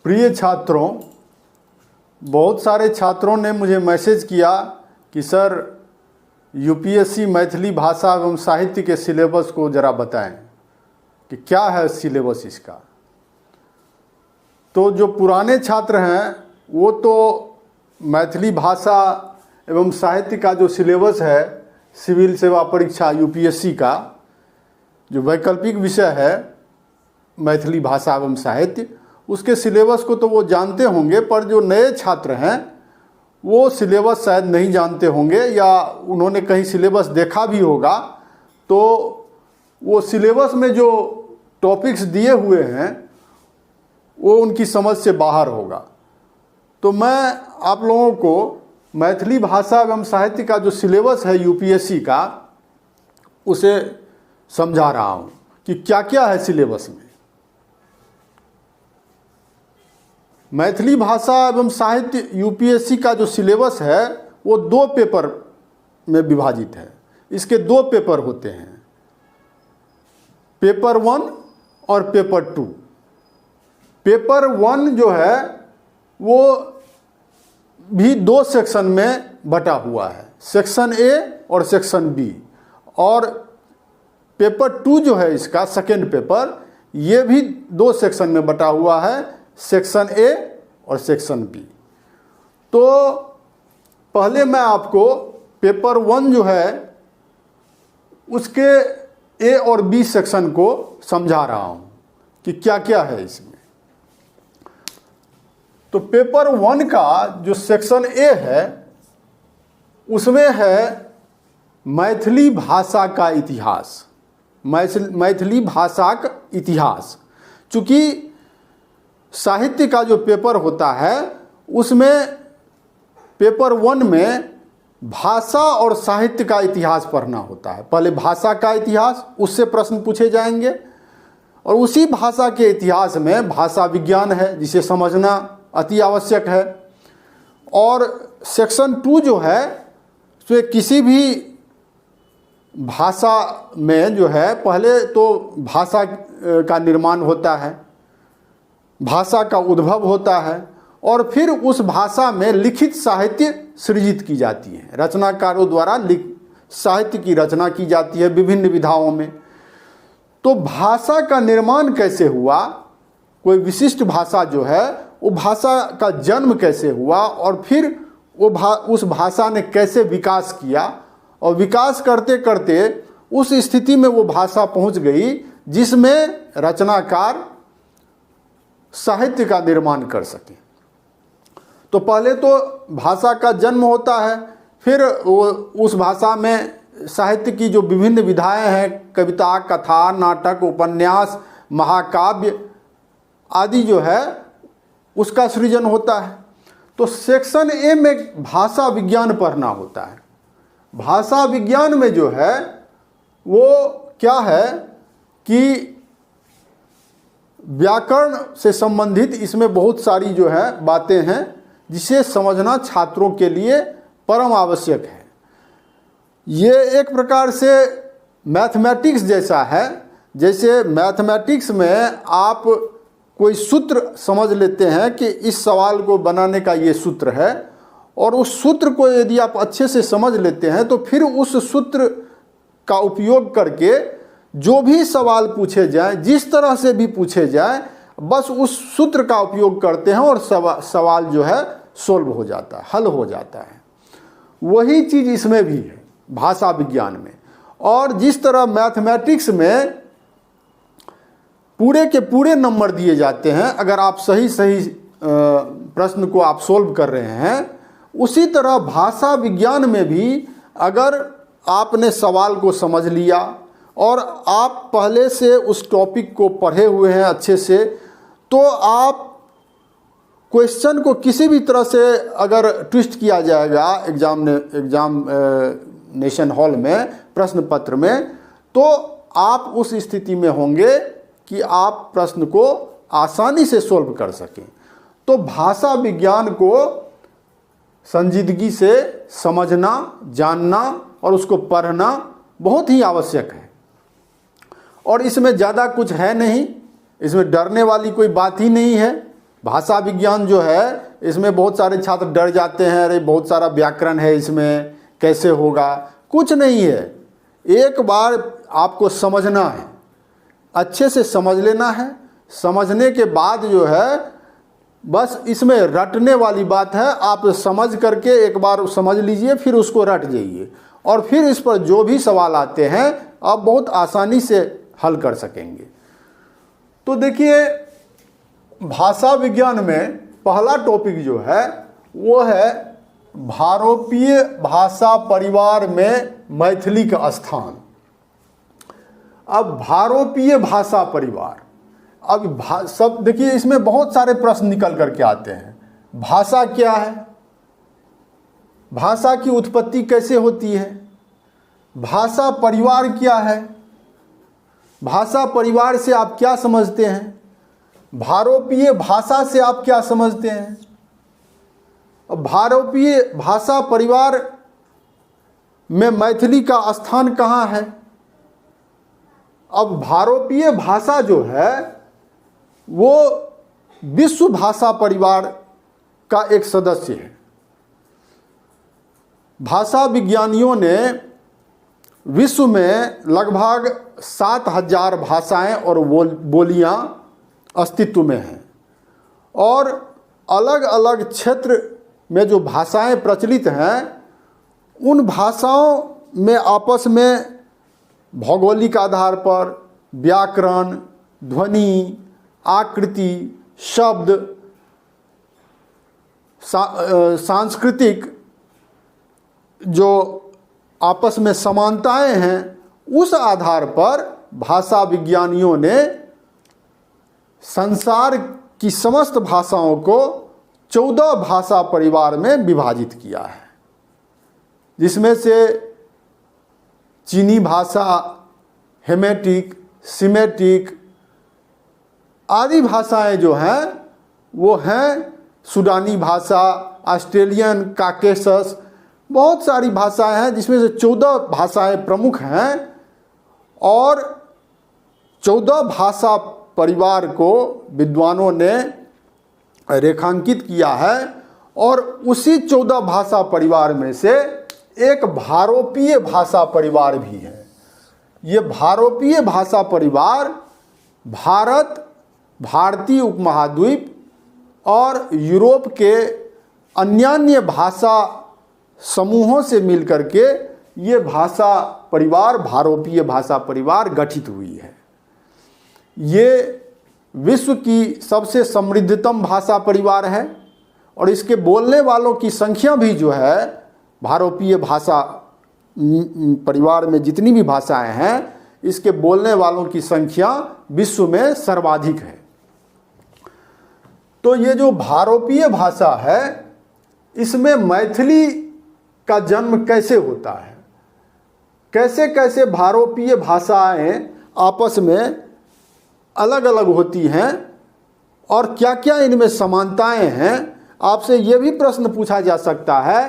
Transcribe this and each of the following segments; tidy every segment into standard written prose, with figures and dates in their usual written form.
प्रिय छात्रों, बहुत सारे छात्रों ने मुझे मैसेज किया कि सर यूपीएससी मैथिली भाषा एवं साहित्य के सिलेबस को ज़रा बताएं कि क्या है सिलेबस इसका। तो जो पुराने छात्र हैं वो तो मैथिली भाषा एवं साहित्य का जो सिलेबस है सिविल सेवा परीक्षा यूपीएससी का जो वैकल्पिक विषय है मैथिली भाषा एवं साहित्य, उसके सिलेबस को तो वो जानते होंगे, पर जो नए छात्र हैं वो सिलेबस शायद नहीं जानते होंगे या उन्होंने कहीं सिलेबस देखा भी होगा तो वो सिलेबस में जो टॉपिक्स दिए हुए हैं वो उनकी समझ से बाहर होगा। तो मैं आप लोगों को मैथिली भाषा एवं साहित्य का जो सिलेबस है यूपीएससी का उसे समझा रहा हूँ कि क्या क्या है सिलेबस में। मैथिली भाषा एवं साहित्य यूपीएससी का जो सिलेबस है वो 2 पेपर में विभाजित है। इसके 2 पेपर होते हैं, पेपर 1 और पेपर 2। पेपर 1 जो है वो भी 2 सेक्शन में बटा हुआ है, सेक्शन ए और सेक्शन बी। और पेपर 2 जो है इसका सेकेंड पेपर, ये भी 2 सेक्शन में बटा हुआ है, सेक्शन ए और सेक्शन बी। तो पहले मैं आपको पेपर 1 जो है उसके ए और बी सेक्शन को समझा रहा हूँ कि क्या क्या है इसमें। तो पेपर 1 का जो सेक्शन ए है उसमें है मैथिली भाषा का इतिहास, मैथिली भाषा का इतिहास। चूँकि साहित्य का जो पेपर होता है उसमें पेपर 1 में भाषा और साहित्य का इतिहास पढ़ना होता है। पहले भाषा का इतिहास, उससे प्रश्न पूछे जाएंगे और उसी भाषा के इतिहास में भाषा विज्ञान है जिसे समझना अति आवश्यक है। और सेक्शन 2 जो है तो किसी भी भाषा में जो है पहले तो भाषा का निर्माण होता है, भाषा का उद्भव होता है और फिर उस भाषा में लिखित साहित्य सृजित की जाती है, रचनाकारों द्वारा साहित्य की रचना की जाती है विभिन्न विधाओं में। तो भाषा का निर्माण कैसे हुआ, कोई विशिष्ट भाषा जो है वो भाषा का जन्म कैसे हुआ और फिर वो उस भाषा ने कैसे विकास किया और विकास करते करते उस स्थिति में वो भाषा पहुंच गई जिसमें रचनाकार साहित्य का निर्माण कर सके। तो पहले तो भाषा का जन्म होता है, फिर वो उस भाषा में साहित्य की जो विभिन्न विधाएं हैं, कविता, कथा, नाटक, उपन्यास, महाकाव्य आदि जो है उसका सृजन होता है। तो सेक्शन ए में भाषा विज्ञान पढ़ना होता है। भाषा विज्ञान में जो है वो क्या है कि व्याकरण से संबंधित इसमें बहुत सारी जो है बातें हैं जिसे समझना छात्रों के लिए परम आवश्यक है। ये एक प्रकार से मैथमेटिक्स जैसा है। जैसे मैथमेटिक्स में आप कोई सूत्र समझ लेते हैं कि इस सवाल को बनाने का ये सूत्र है और उस सूत्र को यदि आप अच्छे से समझ लेते हैं तो फिर उस सूत्र का उपयोग करके जो भी सवाल पूछे जाएं, जिस तरह से भी पूछे जाएं, बस उस सूत्र का उपयोग करते हैं और सवाल जो है सोल्व हो जाता है, हल हो जाता है। वही चीज़ इसमें भी है भाषा विज्ञान में। और जिस तरह मैथमेटिक्स में पूरे के पूरे नंबर दिए जाते हैं अगर आप सही प्रश्न को आप सोल्व कर रहे हैं, उसी तरह भाषा विज्ञान में भी अगर आपने सवाल को समझ लिया और आप पहले से उस टॉपिक को पढ़े हुए हैं अच्छे से, तो आप क्वेश्चन को किसी भी तरह से अगर ट्विस्ट किया जाएगा एग्जामिनेशन हॉल में, प्रश्न पत्र में, तो आप उस स्थिति में होंगे कि आप प्रश्न को आसानी से सोल्व कर सकें। तो भाषा विज्ञान को संजीदगी से समझना, जानना और उसको पढ़ना बहुत ही आवश्यक है। और इसमें ज़्यादा कुछ है नहीं, इसमें डरने वाली कोई बात ही नहीं है। भाषा विज्ञान जो है इसमें बहुत सारे छात्र डर जाते हैं, अरे बहुत सारा व्याकरण है इसमें, कैसे होगा। कुछ नहीं है, एक बार आपको समझना है, अच्छे से समझ लेना है। समझने के बाद जो है बस इसमें रटने वाली बात है, आप समझ करके एक बार समझ लीजिए, फिर उसको रट जाइए और फिर इस पर जो भी सवाल आते हैं आप बहुत आसानी से हल कर सकेंगे। तो देखिए, भाषा विज्ञान में पहला टॉपिक जो है वो है भारोपीय भाषा परिवार में मैथिली का स्थान। अब भारोपीय भाषा परिवार, अब सब देखिए इसमें बहुत सारे प्रश्न निकल करके आते हैं। भाषा क्या है, भाषा की उत्पत्ति कैसे होती है, भाषा परिवार क्या है, भाषा परिवार से आप क्या समझते हैं, भारोपीय भाषा से आप क्या समझते हैं। अब भारोपीय भाषा परिवार में मैथिली का स्थान कहाँ है। अब भारोपीय भाषा जो है वो विश्व भाषा परिवार का एक सदस्य है। भाषा विज्ञानियों ने विश्व में लगभग 7,000 भाषाएं और बोलियां अस्तित्व में हैं और अलग अलग क्षेत्र में जो भाषाएं प्रचलित हैं उन भाषाओं में आपस में भौगोलिक आधार पर व्याकरण, ध्वनि, आकृति, शब्द, सांस्कृतिक जो आपस में समानताएं हैं उस आधार पर भाषा विज्ञानियों ने संसार की समस्त भाषाओं को 14 भाषा परिवार में विभाजित किया है, जिसमें से चीनी भाषा, हेमेटिक, सिमेटिक आदि भाषाएं जो हैं वो हैं सूडानी भाषा, ऑस्ट्रेलियन, काकेशस, बहुत सारी भाषाएं हैं जिसमें से 14 भाषाएं प्रमुख हैं और 14 भाषा परिवार को विद्वानों ने रेखांकित किया है और उसी 14 भाषा परिवार में से एक भारोपीय भाषा परिवार भी है। ये भारोपीय भाषा परिवार भारत, भारतीय उपमहाद्वीप और यूरोप के अन्यान्य भाषा समूहों से मिलकर के ये भाषा परिवार, भारोपीय भाषा परिवार गठित हुई है। ये विश्व की सबसे समृद्धतम भाषा परिवार है और इसके बोलने वालों की संख्या भी जो है भारोपीय भाषा परिवार में जितनी भी भाषाएं हैं इसके बोलने वालों की संख्या विश्व में सर्वाधिक है। तो ये जो भारोपीय भाषा है इसमें मैथिली का जन्म कैसे होता है, कैसे कैसे भारोपीय भाषाएं आपस में अलग अलग होती हैं और क्या क्या इनमें समानताएं हैं। आपसे ये भी प्रश्न पूछा जा सकता है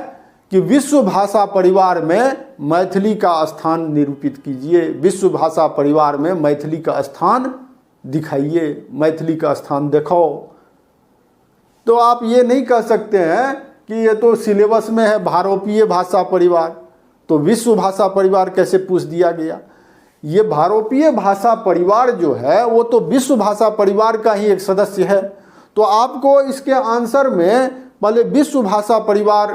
कि विश्व भाषा परिवार में मैथिली का स्थान निरूपित कीजिए, विश्व भाषा परिवार में मैथिली का स्थान दिखाइए, मैथिली का स्थान दिखाओ। तो आप ये नहीं कह सकते हैं कि ये तो सिलेबस में है भारोपीय भाषा परिवार, तो विश्व भाषा परिवार कैसे पूछ दिया गया। ये भारोपीय भाषा परिवार जो है वो तो विश्व भाषा परिवार का ही एक सदस्य है। तो आपको इसके आंसर में पहले विश्व भाषा परिवार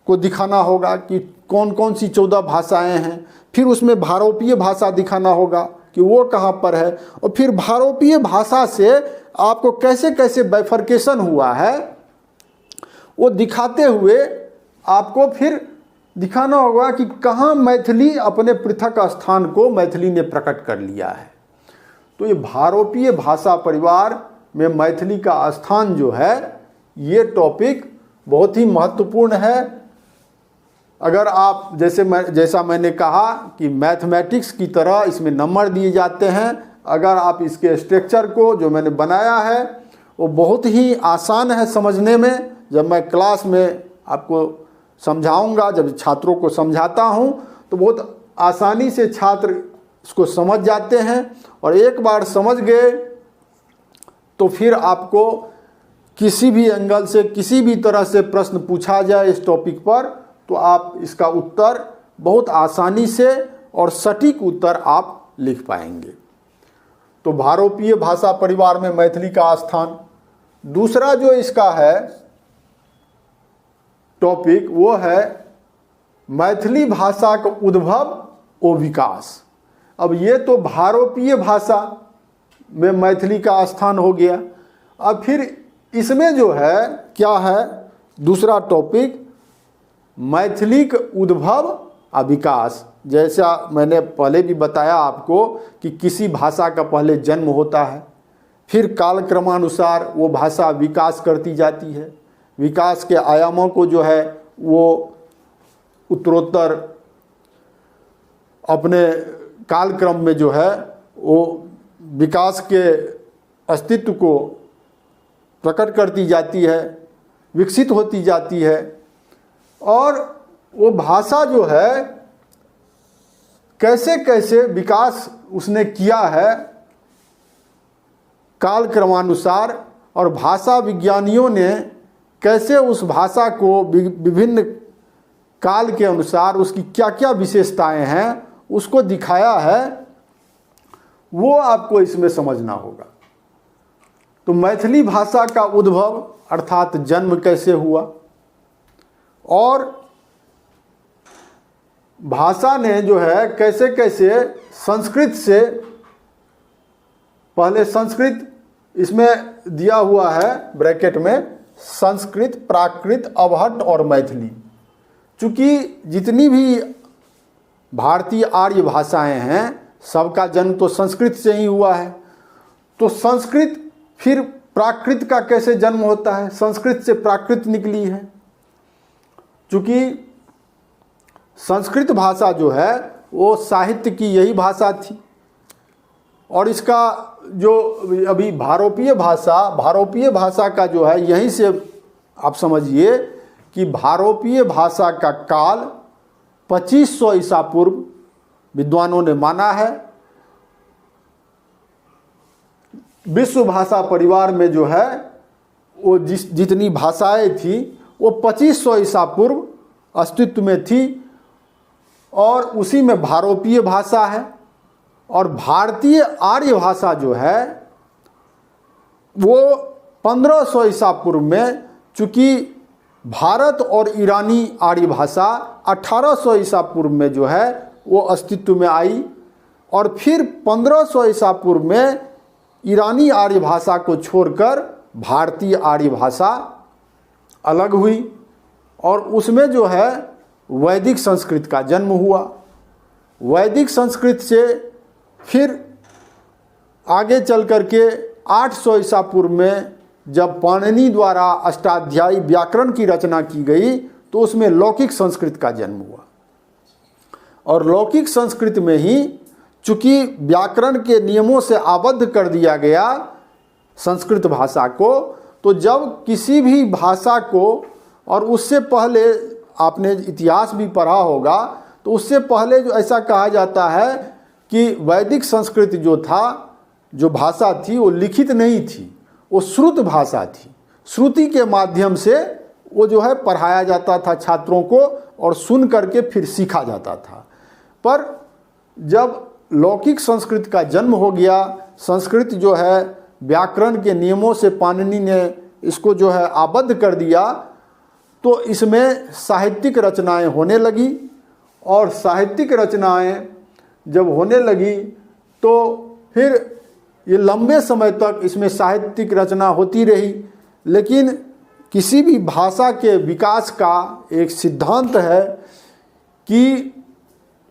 को दिखाना होगा कि कौन कौन सी 14 भाषाएं हैं, फिर उसमें भारोपीय भाषा दिखाना होगा कि वो कहाँ पर है, और फिर भारोपीय भाषा से आपको कैसे कैसे बाइफर्केशन हुआ है वो दिखाते हुए आपको फिर दिखाना होगा कि कहाँ मैथिली अपने पृथक स्थान को मैथिली ने प्रकट कर लिया है। तो ये भारोपीय भाषा परिवार में मैथिली का स्थान जो है ये टॉपिक बहुत ही महत्वपूर्ण है। अगर आप जैसा मैंने कहा कि मैथमेटिक्स की तरह इसमें नंबर दिए जाते हैं, अगर आप इसके स्ट्रक्चर को जो मैंने बनाया है वो बहुत ही आसान है समझने में। जब मैं क्लास में आपको समझाऊंगा, जब छात्रों को समझाता हूं तो बहुत आसानी से छात्र इसको समझ जाते हैं और एक बार समझ गए तो फिर आपको किसी भी एंगल से किसी भी तरह से प्रश्न पूछा जाए इस टॉपिक पर तो आप इसका उत्तर बहुत आसानी से और सटीक उत्तर आप लिख पाएंगे। तो भारोपीय भाषा परिवार में मैथिली का स्थान। दूसरा जो इसका है टॉपिक वो है मैथिली भाषा का उद्भव और विकास। अब ये तो भारोपीय भाषा में मैथिली का स्थान हो गया। अब फिर इसमें जो है क्या है दूसरा टॉपिक मैथिली का उद्भव और विकास। जैसा मैंने पहले भी बताया आपको कि किसी भाषा का पहले जन्म होता है, फिर कालक्रमानुसार वो भाषा विकास करती जाती है। विकास के आयामों को जो है वो उत्तरोत्तर अपने कालक्रम में जो है वो विकास के अस्तित्व को प्रकट करती जाती है, विकसित होती जाती है। और वो भाषा जो है कैसे कैसे विकास उसने किया है कालक्रमानुसार, और भाषा विज्ञानियों ने कैसे उस भाषा को विभिन्न काल के अनुसार उसकी क्या क्या विशेषताएं हैं उसको दिखाया है, वो आपको इसमें समझना होगा। तो मैथिली भाषा का उद्भव अर्थात जन्म कैसे हुआ, और भाषा ने जो है कैसे कैसे संस्कृत से, पहले संस्कृत इसमें दिया हुआ है ब्रैकेट में, संस्कृत, प्राकृत, अवहट्ट और मैथिली। चूँकि जितनी भी भारतीय आर्य भाषाएं हैं सबका जन्म तो संस्कृत से ही हुआ है। तो संस्कृत फिर प्राकृत का कैसे जन्म होता है, संस्कृत से प्राकृत निकली है। चूँकि संस्कृत भाषा जो है वो साहित्य की यही भाषा थी, और इसका जो अभी भारोपीय भाषा का जो है यहीं से आप समझिए कि भारोपीय भाषा का काल 2500 ईसा पूर्व विद्वानों ने माना है। विश्व भाषा परिवार में जो है वो जितनी भाषाएं थी वो 2500 ईसा पूर्व अस्तित्व में थी, और उसी में भारोपीय भाषा है। और भारतीय आर्य भाषा जो है वो 1500 ईसा पूर्व में, चूँकि भारत और ईरानी आर्य भाषा 1800 ईसा पूर्व में जो है वो अस्तित्व में आई, और फिर 1500 ईसा पूर्व में ईरानी आर्य भाषा को छोड़कर भारतीय आर्य भाषा अलग हुई, और उसमें जो है वैदिक संस्कृत का जन्म हुआ। वैदिक संस्कृत से फिर आगे चल कर के 800 ईसा पूर्व में जब पाणिनि द्वारा अष्टाध्यायी व्याकरण की रचना की गई तो उसमें लौकिक संस्कृत का जन्म हुआ। और लौकिक संस्कृत में ही चूँकि व्याकरण के नियमों से आबद्ध कर दिया गया संस्कृत भाषा को, तो जब किसी भी भाषा को, और उससे पहले आपने इतिहास भी पढ़ा होगा, तो उससे पहले जो ऐसा कहा जाता है कि वैदिक संस्कृत जो था, जो भाषा थी वो लिखित नहीं थी, वो श्रुत भाषा थी। श्रुति के माध्यम से वो जो है पढ़ाया जाता था छात्रों को, और सुन करके फिर सीखा जाता था। पर जब लौकिक संस्कृत का जन्म हो गया, संस्कृत जो है व्याकरण के नियमों से पाणिनि ने इसको जो है आबद्ध कर दिया, तो इसमें साहित्यिक रचनाएं होने लगी। और साहित्यिक रचनाएं जब होने लगी तो फिर ये लंबे समय तक इसमें साहित्यिक रचना होती रही। लेकिन किसी भी भाषा के विकास का एक सिद्धांत है कि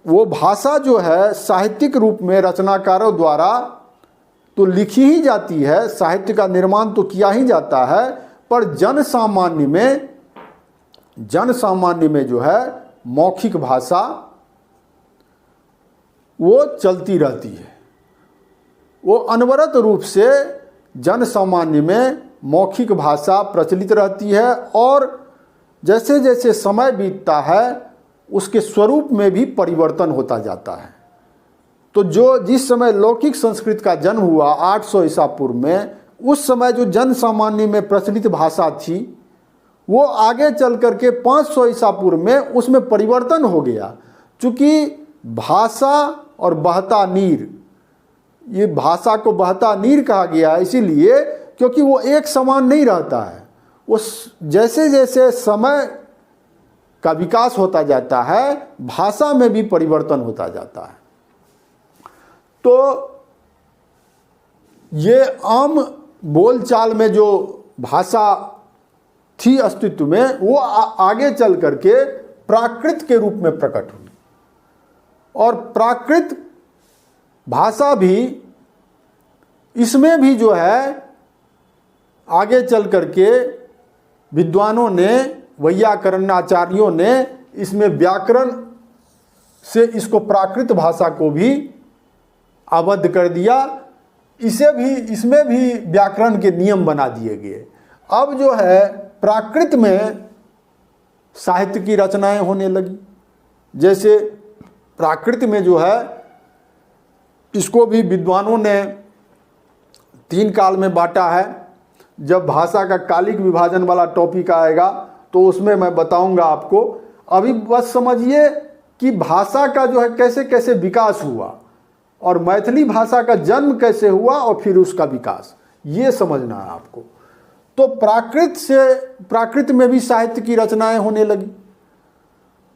वो भाषा जो है साहित्यिक रूप में रचनाकारों द्वारा तो लिखी ही जाती है, साहित्य का निर्माण तो किया ही जाता है, पर जन सामान्य में जो है मौखिक भाषा वो चलती रहती है। वो अनवरत रूप से जन सामान्य में मौखिक भाषा प्रचलित रहती है, और जैसे जैसे समय बीतता है उसके स्वरूप में भी परिवर्तन होता जाता है। तो जिस समय लौकिक संस्कृत का जन्म हुआ 800 ईसा पूर्व में, उस समय जो जन सामान्य में प्रचलित भाषा थी वो आगे चल करके 500 ईसा पूर्व में उसमें परिवर्तन हो गया। चूँकि भाषा और बहता नीर, ये भाषा को बहता नीर कहा गया है इसीलिए क्योंकि वो एक समान नहीं रहता है। वो जैसे जैसे समय का विकास होता जाता है भाषा में भी परिवर्तन होता जाता है। तो ये आम बोलचाल में जो भाषा थी अस्तित्व में वो आगे चल करके प्राकृत के रूप में प्रकट हुई। और प्राकृत भाषा भी, इसमें भी जो है आगे चल करके विद्वानों ने, वैयाकरणाचार्यों ने इसमें व्याकरण से इसको प्राकृत भाषा को भी आबद्ध कर दिया। इसमें भी व्याकरण के नियम बना दिए गए। अब जो है प्राकृत में साहित्य की रचनाएं होने लगी। जैसे प्राकृत में जो है इसको भी विद्वानों ने 3 काल में बांटा है। जब भाषा का कालिक विभाजन वाला टॉपिक आएगा तो उसमें मैं बताऊंगा आपको। अभी बस समझिए कि भाषा का जो है कैसे कैसे विकास हुआ और मैथिली भाषा का जन्म कैसे हुआ और फिर उसका विकास, ये समझना है आपको। तो प्राकृत में भी साहित्य की रचनाएं होने लगी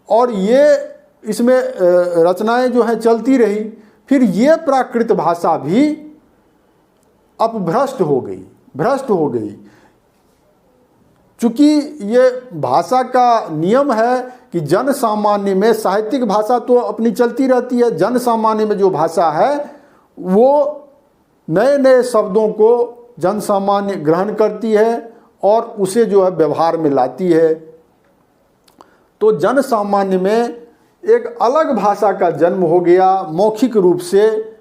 और ये इसमें रचनाएं जो हैं चलती रही। फिर ये प्राकृत भाषा भी अपभ्रष्ट हो गई। चूँकि ये भाषा का नियम है कि जन सामान्य में, साहित्यिक भाषा तो अपनी चलती रहती है, जन सामान्य में जो भाषा है वो नए नए शब्दों को जन सामान्य ग्रहण करती है और उसे जो है व्यवहार में लाती है। तो जन सामान्य में एक अलग भाषा का जन्म हो गया मौखिक रूप से,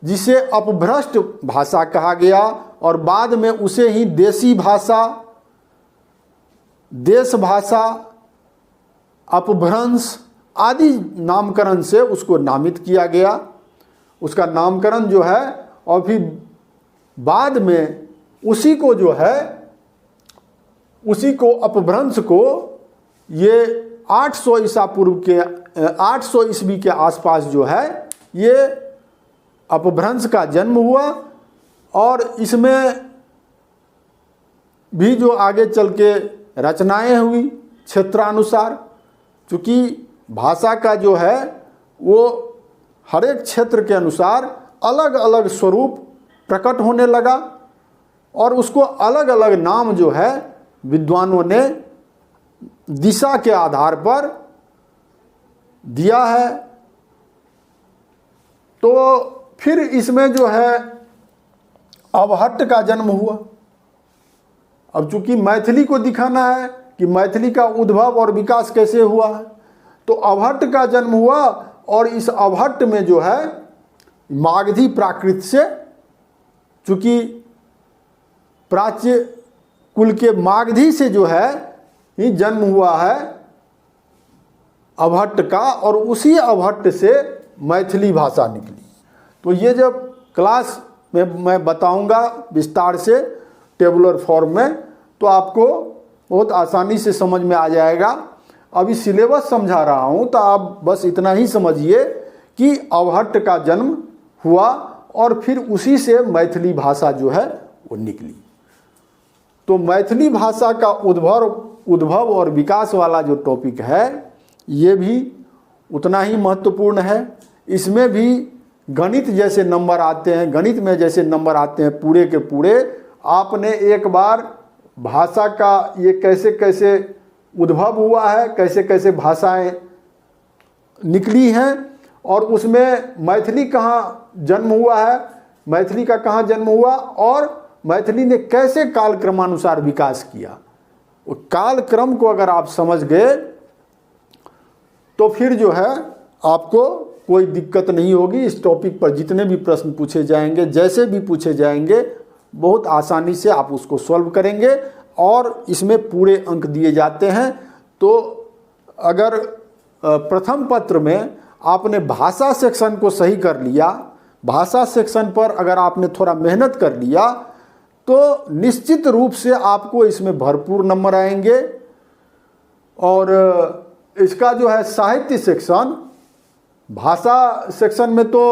जिसे अपभ्रष्ट भाषा कहा गया और बाद में उसे ही देसी भाषा, देश भाषा, अपभ्रंश आदि नामकरण से उसको नामित किया गया। उसका नामकरण जो है और फिर बाद में उसी को जो है, उसी को अपभ्रंश को ये 800 ईसा पूर्व के 800 ईस्वी के आसपास जो है ये अपभ्रंश का जन्म हुआ। और इसमें भी जो आगे चल के रचनाएं हुई क्षेत्रानुसार, चूँकि भाषा का जो है वो हर एक क्षेत्र के अनुसार अलग अलग स्वरूप प्रकट होने लगा और उसको अलग अलग नाम जो है विद्वानों ने दिशा के आधार पर दिया है। तो फिर इसमें जो है अवहट्ट का जन्म हुआ। अब चूंकि मैथिली को दिखाना है कि मैथिली का उद्भव और विकास कैसे हुआ है, तो अवहट्ट का जन्म हुआ और इस अवहट्ट में जो है मागधी प्राकृत से, चूंकि प्राच्य कुल के मागधी से जो है ही जन्म हुआ है अवहट्ट का, और उसी अवहट्ट से मैथिली भाषा निकली। तो ये जब क्लास में मैं बताऊंगा विस्तार से टेबुलर फॉर्म में, तो आपको बहुत आसानी से समझ में आ जाएगा। अभी सिलेबस समझा रहा हूँ तो आप बस इतना ही समझिए कि अवहट्ट का जन्म हुआ और फिर उसी से मैथिली भाषा जो है वो निकली। तो मैथिली भाषा का उद्भव और विकास वाला जो टॉपिक है ये भी उतना ही महत्वपूर्ण है। इसमें भी गणित जैसे नंबर आते हैं, गणित में जैसे नंबर आते हैं पूरे के पूरे, आपने एक बार भाषा का ये कैसे कैसे उद्भव हुआ है, कैसे कैसे भाषाएं निकली हैं और उसमें मैथिली कहाँ जन्म हुआ है, मैथिली का कहाँ जन्म हुआ और मैथिली ने कैसे कालक्रमानुसार विकास किया, वो कालक्रम को अगर आप समझ गए तो फिर जो है आपको कोई दिक्कत नहीं होगी। इस टॉपिक पर जितने भी प्रश्न पूछे जाएंगे, जैसे भी पूछे जाएंगे, बहुत आसानी से आप उसको सॉल्व करेंगे और इसमें पूरे अंक दिए जाते हैं। तो अगर प्रथम पत्र में आपने भाषा सेक्शन को सही कर लिया, भाषा सेक्शन पर अगर आपने थोड़ा मेहनत कर लिया तो निश्चित रूप से आपको इसमें भरपूर नंबर आएंगे। और इसका जो है साहित्य सेक्शन, भाषा सेक्शन में तो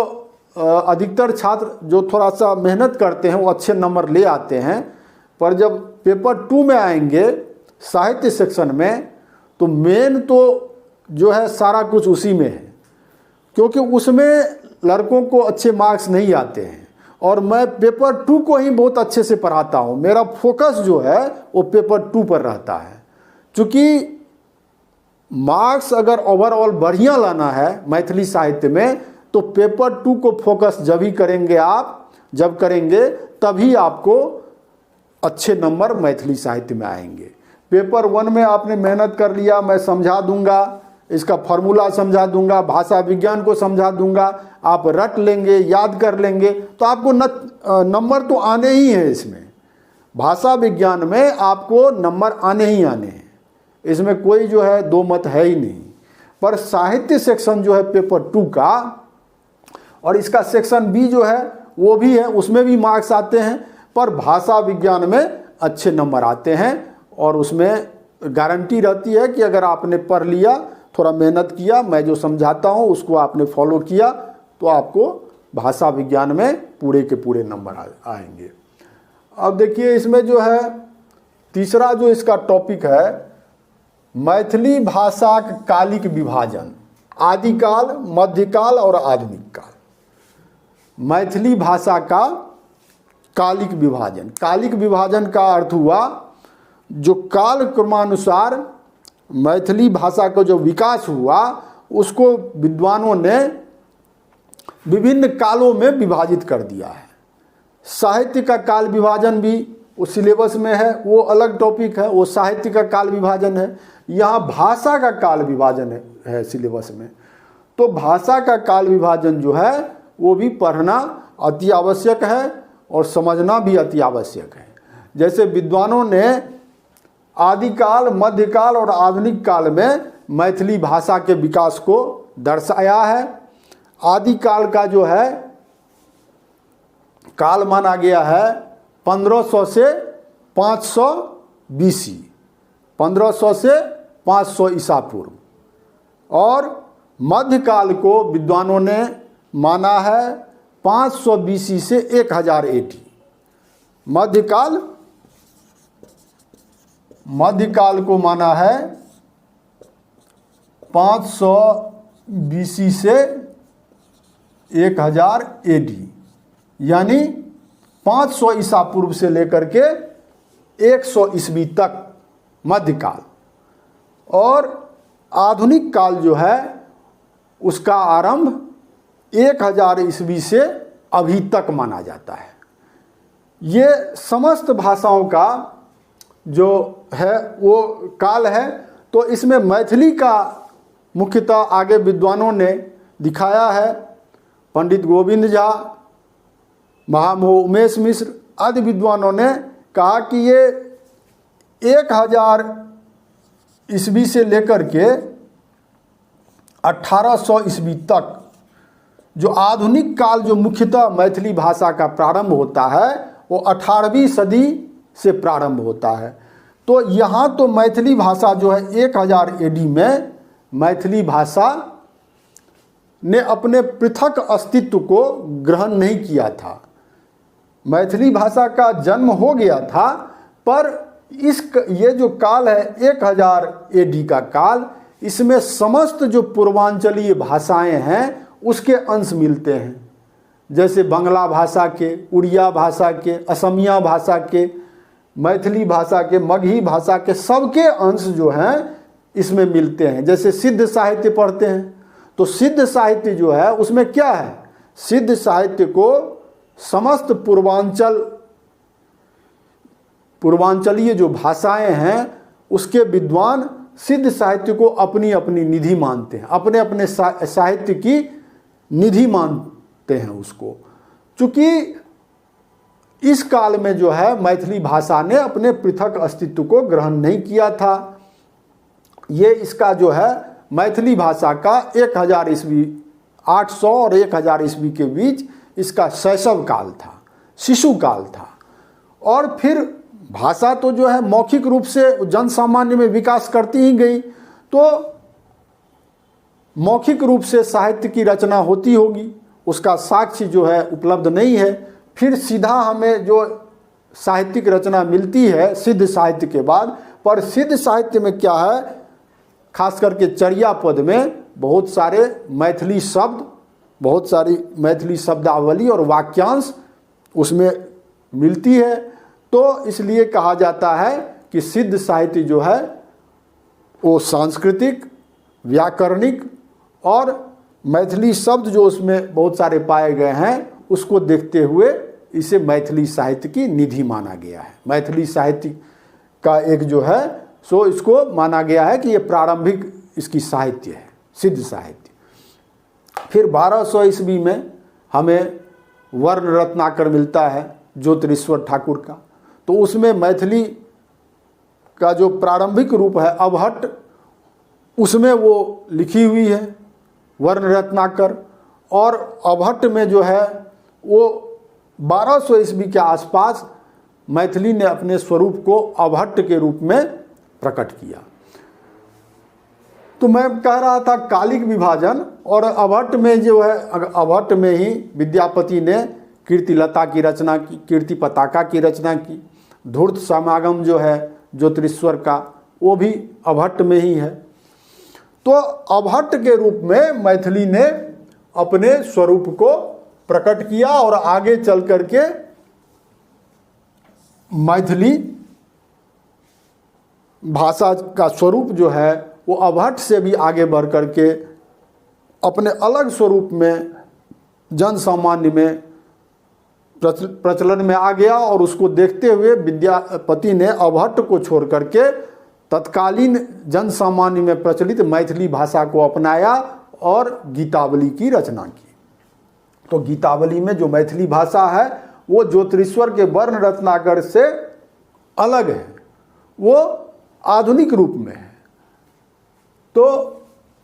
अधिकतर छात्र जो थोड़ा सा मेहनत करते हैं वो अच्छे नंबर ले आते हैं, पर जब पेपर 2 में आएंगे साहित्य सेक्शन में, तो मेन तो जो है सारा कुछ उसी में है, क्योंकि उसमें लड़कों को अच्छे मार्क्स नहीं आते हैं। और मैं पेपर 2 को ही बहुत अच्छे से पढ़ाता हूँ, मेरा फोकस जो है वो पेपर 2 पर रहता है। क्योंकि मार्क्स अगर ओवरऑल बढ़िया लाना है मैथिली साहित्य में, तो पेपर 2 को फोकस जब ही करेंगे आप, जब करेंगे तभी आपको अच्छे नंबर मैथिली साहित्य में आएंगे। पेपर 1 में आपने मेहनत कर लिया, मैं समझा दूंगा, इसका फॉर्मूला समझा दूंगा, भाषा विज्ञान को समझा दूंगा, आप रट लेंगे, याद कर लेंगे, तो आपको नंबर तो आने ही हैं। इसमें भाषा विज्ञान में आपको नंबर आने ही आने हैं, इसमें कोई जो है दो मत है ही नहीं। पर साहित्य सेक्शन जो है पेपर 2 का, और इसका सेक्शन बी जो है वो भी है, उसमें भी मार्क्स आते हैं, पर भाषा विज्ञान में अच्छे नंबर आते हैं। और उसमें गारंटी रहती है कि अगर आपने पढ़ लिया, थोड़ा मेहनत किया, मैं जो समझाता हूँ उसको आपने फॉलो किया, तो आपको भाषा विज्ञान में पूरे के पूरे नंबर आएंगे। अब देखिए इसमें जो है तीसरा जो इसका टॉपिक है, मैथिली भाषा का कालिक विभाजन, आदिकाल, मध्यकाल और आधुनिक काल। मैथिली भाषा का कालिक विभाजन, कालिक विभाजन का अर्थ हुआ जो काल क्रमानुसार मैथिली भाषा का जो विकास हुआ उसको विद्वानों ने विभिन्न कालों में विभाजित कर दिया है। साहित्य का काल विभाजन भी उस सिलेबस में है, वो अलग टॉपिक है, वो साहित्य का काल विभाजन है। यहाँ भाषा का काल विभाजन है सिलेबस में। तो भाषा का काल विभाजन जो है वो भी पढ़ना अति आवश्यक है और समझना भी अति आवश्यक है। जैसे विद्वानों ने आदिकाल, मध्यकाल और आधुनिक काल में मैथिली भाषा के विकास को दर्शाया है। आदिकाल का जो है काल माना गया है 1500 से 500 BC, 1500 से 500 ईसा पूर्व। और मध्यकाल को विद्वानों ने माना है 500 BC से 1000 AD। मध्यकाल को माना है 500 BC से 1000 AD, यानी 500 ईसा पूर्व से लेकर के 100 ईस्वी तक मध्यकाल। और आधुनिक काल जो है उसका आरंभ 1000 ईस्वी से अभी तक माना जाता है। ये समस्त भाषाओं का जो है वो काल है। तो इसमें मैथिली का मुख्यतः आगे विद्वानों ने दिखाया है। पंडित गोविंद झा, महामहोह उमेश मिश्र आदि विद्वानों ने कहा कि ये 1000 ईस्वी से लेकर के 1800 ईस्वी तक जो आधुनिक काल जो मुख्यतः मैथिली भाषा का प्रारंभ होता है वो 18वीं सदी से प्रारंभ होता है। तो यहाँ तो मैथिली भाषा जो है 1000 AD में मैथिली भाषा ने अपने पृथक अस्तित्व को ग्रहण नहीं किया था। मैथिली भाषा का जन्म हो गया था, पर ये जो काल है 1000 AD का काल, इसमें समस्त जो पूर्वांचलीय भाषाएं हैं उसके अंश मिलते हैं। जैसे बंगला भाषा के, उड़िया भाषा के, असमिया भाषा के, मैथिली भाषा के, मगही भाषा के, सबके अंश जो हैं इसमें मिलते हैं। जैसे सिद्ध साहित्य पढ़ते हैं तो सिद्ध साहित्य जो है उसमें क्या है, सिद्ध साहित्य को समस्त पूर्वांचलीय जो भाषाएं हैं उसके विद्वान सिद्ध साहित्य को अपनी अपनी निधि मानते हैं, अपने अपने साहित्य की निधि मानते हैं उसको। चूँकि इस काल में जो है मैथिली भाषा ने अपने पृथक अस्तित्व को ग्रहण नहीं किया था। ये इसका जो है मैथिली भाषा का 1000 ईस्वी, 800 और 1000 ईस्वी के बीच इसका शैशव काल था, शिशु काल था। और फिर भाषा तो जो है मौखिक रूप से जन सामान्य में विकास करती ही गई, तो मौखिक रूप से साहित्य की रचना होती होगी, उसका साक्ष्य जो है उपलब्ध नहीं है। फिर सीधा हमें जो साहित्यिक रचना मिलती है सिद्ध साहित्य के बाद, पर सिद्ध साहित्य में क्या है, खास करके चर्या पद में बहुत सारे मैथिली शब्द, बहुत सारी मैथिली शब्दावली और वाक्यांश उसमें मिलती है। तो इसलिए कहा जाता है कि सिद्ध साहित्य जो है वो सांस्कृतिक, व्याकरणिक और मैथिली शब्द जो उसमें बहुत सारे पाए गए हैं, उसको देखते हुए इसे मैथिली साहित्य की निधि माना गया है। मैथिली साहित्य का एक जो है सो इसको माना गया है कि ये प्रारंभिक इसकी साहित्य है, सिद्ध साहित्य। फिर 1200 ईस्वी में हमें वर्ण रत्नाकर मिलता है ज्योतिरीश्वर ठाकुर का, तो उसमें मैथिली का जो प्रारंभिक रूप है अबहट्ट, उसमें वो लिखी हुई है वर्ण रत्नाकर। और अबहट्ट में जो है वो 1200 ईस्वी के आसपास मैथिली ने अपने स्वरूप को अबहट्ट के रूप में प्रकट किया। तो मैं कह रहा था कालिक विभाजन, और अबहट्ट में जो है, अबहट्ट में ही विद्यापति ने कीर्तिलता की रचना की, कीर्ति पताका की रचना की। धूर्त समागम जो है ज्योतिरीश्वर का, वो भी अबहट्ट में ही है। तो अबहट्ट के रूप में मैथिली ने अपने स्वरूप को प्रकट किया और आगे चल करके मैथिली भाषा का स्वरूप जो है वो अबहट्ट से भी आगे बढ़ करके अपने अलग स्वरूप में जन सामान्य में प्रचलन में आ गया। और उसको देखते हुए विद्यापति ने अबहट्ट को छोड़ करके तत्कालीन जन सामान्य में प्रचलित मैथिली भाषा को अपनाया और गीतावली की रचना की। तो गीतावली में जो मैथिली भाषा है वो ज्योतिरीश्वर के वर्ण रत्नाकर से अलग है, वो आधुनिक रूप में है। तो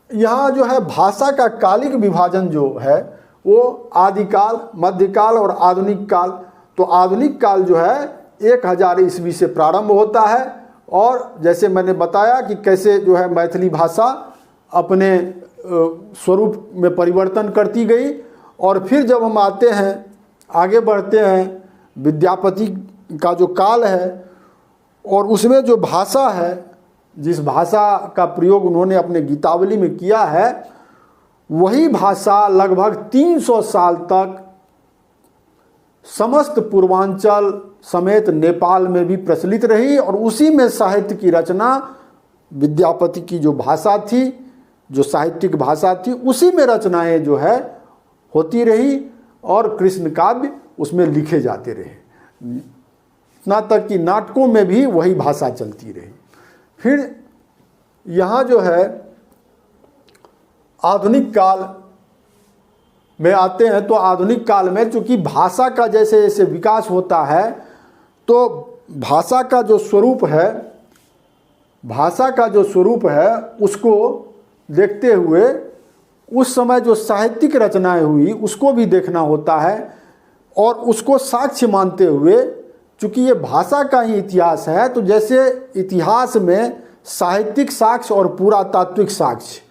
यहाँ जो है भाषा का कालिक विभाजन जो है वो आदिकाल, मध्यकाल और आधुनिक काल। तो आधुनिक काल जो है 1000 ईस्वी से प्रारंभ होता है, और जैसे मैंने बताया कि कैसे जो है मैथिली भाषा अपने स्वरूप में परिवर्तन करती गई। और फिर जब हम आते हैं, आगे बढ़ते हैं, विद्यापति का जो काल है और उसमें जो भाषा है, जिस भाषा का प्रयोग उन्होंने अपने गीतावली में किया है, वही भाषा लगभग 300 साल तक समस्त पूर्वांचल समेत नेपाल में भी प्रचलित रही। और उसी में साहित्य की रचना, विद्यापति की जो भाषा थी, जो साहित्यिक भाषा थी, उसी में रचनाएं जो है होती रही और कृष्ण काव्य उसमें लिखे जाते रहे, इतना तक कि नाटकों में भी वही भाषा चलती रही। फिर यहाँ जो है आधुनिक काल में आते हैं, तो आधुनिक काल में चूँकि भाषा का जैसे जैसे विकास होता है, तो भाषा का जो स्वरूप है, भाषा का जो स्वरूप है उसको देखते हुए उस समय जो साहित्यिक रचनाएं हुई उसको भी देखना होता है। और उसको साक्ष्य मानते हुए, चूँकि ये भाषा का ही इतिहास है, तो जैसे इतिहास में साहित्यिक साक्ष्य और पुरातात्विक साक्ष्य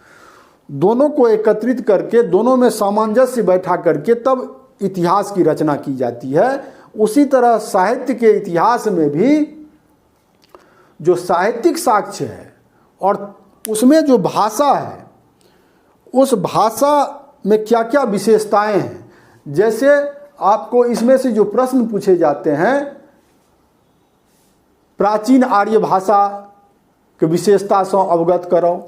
दोनों को एकत्रित करके, दोनों में सामंजस्य बैठा करके तब इतिहास की रचना की जाती है, उसी तरह साहित्य के इतिहास में भी जो साहित्यिक साक्ष्य है और उसमें जो भाषा है, उस भाषा में क्या क्या विशेषताएं हैं। जैसे आपको इसमें से जो प्रश्न पूछे जाते हैं, प्राचीन आर्य भाषा के विशेषता से अवगत करो,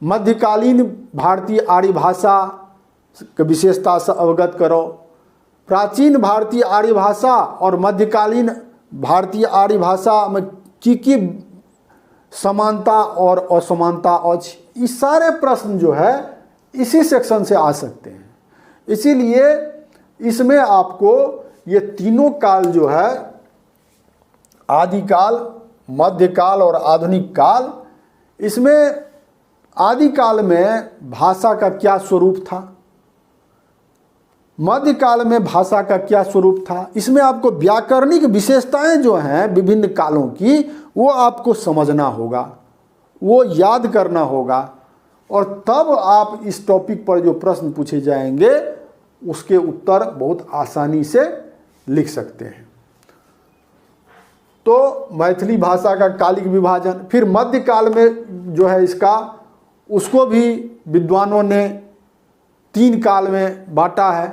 मध्यकालीन भारतीय आर्य भाषा के विशेषता से अवगत करो, प्राचीन भारतीय आर्य भाषा और मध्यकालीन भारतीय आर्य भाषा में की समानता और असमानता अछि। ये सारे प्रश्न जो है इसी सेक्शन से आ सकते हैं। इसीलिए इसमें आपको ये तीनों काल जो है, आदिकाल, मध्यकाल और आधुनिक काल, इसमें आदिकाल में भाषा का क्या स्वरूप था, मध्यकाल में भाषा का क्या स्वरूप था, इसमें आपको व्याकरणिक विशेषताएं जो हैं विभिन्न कालों की वो आपको समझना होगा, वो याद करना होगा, और तब आप इस टॉपिक पर जो प्रश्न पूछे जाएंगे उसके उत्तर बहुत आसानी से लिख सकते हैं। तो मैथिली भाषा का कालिक विभाजन, फिर मध्यकाल में जो है इसका, उसको भी विद्वानों ने 3 काल में बांटा है,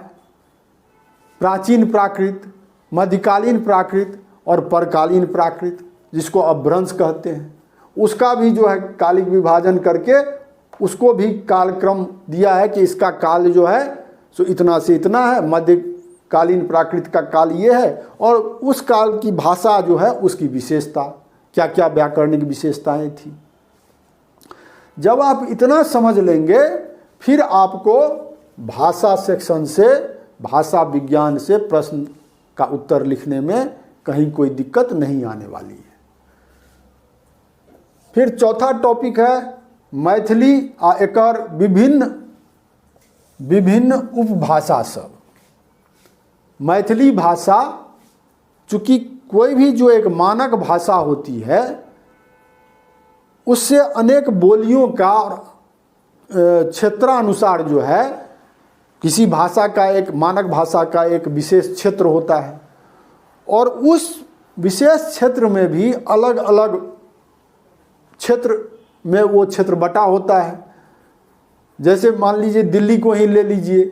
प्राचीन प्राकृत, मध्यकालीन प्राकृत और परकालीन प्राकृत, जिसको अपभ्रंश कहते हैं। उसका भी जो है कालिक विभाजन करके उसको भी कालक्रम दिया है कि इसका काल जो है सो इतना से इतना है, मध्यकालीन प्राकृत का काल ये है, और उस काल की भाषा जो है उसकी विशेषता क्या क्या व्याकरणिक विशेषताएं थी। जब आप इतना समझ लेंगे फिर आपको भाषा सेक्शन से, भाषा विज्ञान से प्रश्न का उत्तर लिखने में कहीं कोई दिक्कत नहीं आने वाली है। फिर चौथा टॉपिक है मैथिली आ एकर विभिन्न उपभाषा सब। मैथिली भाषा चूँकि कोई भी जो एक मानक भाषा होती है उससे अनेक बोलियों का क्षेत्रानुसार जो है किसी भाषा का, एक मानक भाषा का एक विशेष क्षेत्र होता है, और उस विशेष क्षेत्र में भी अलग अलग क्षेत्र में वो क्षेत्र बटा होता है। जैसे मान लीजिए दिल्ली को ही ले लीजिए,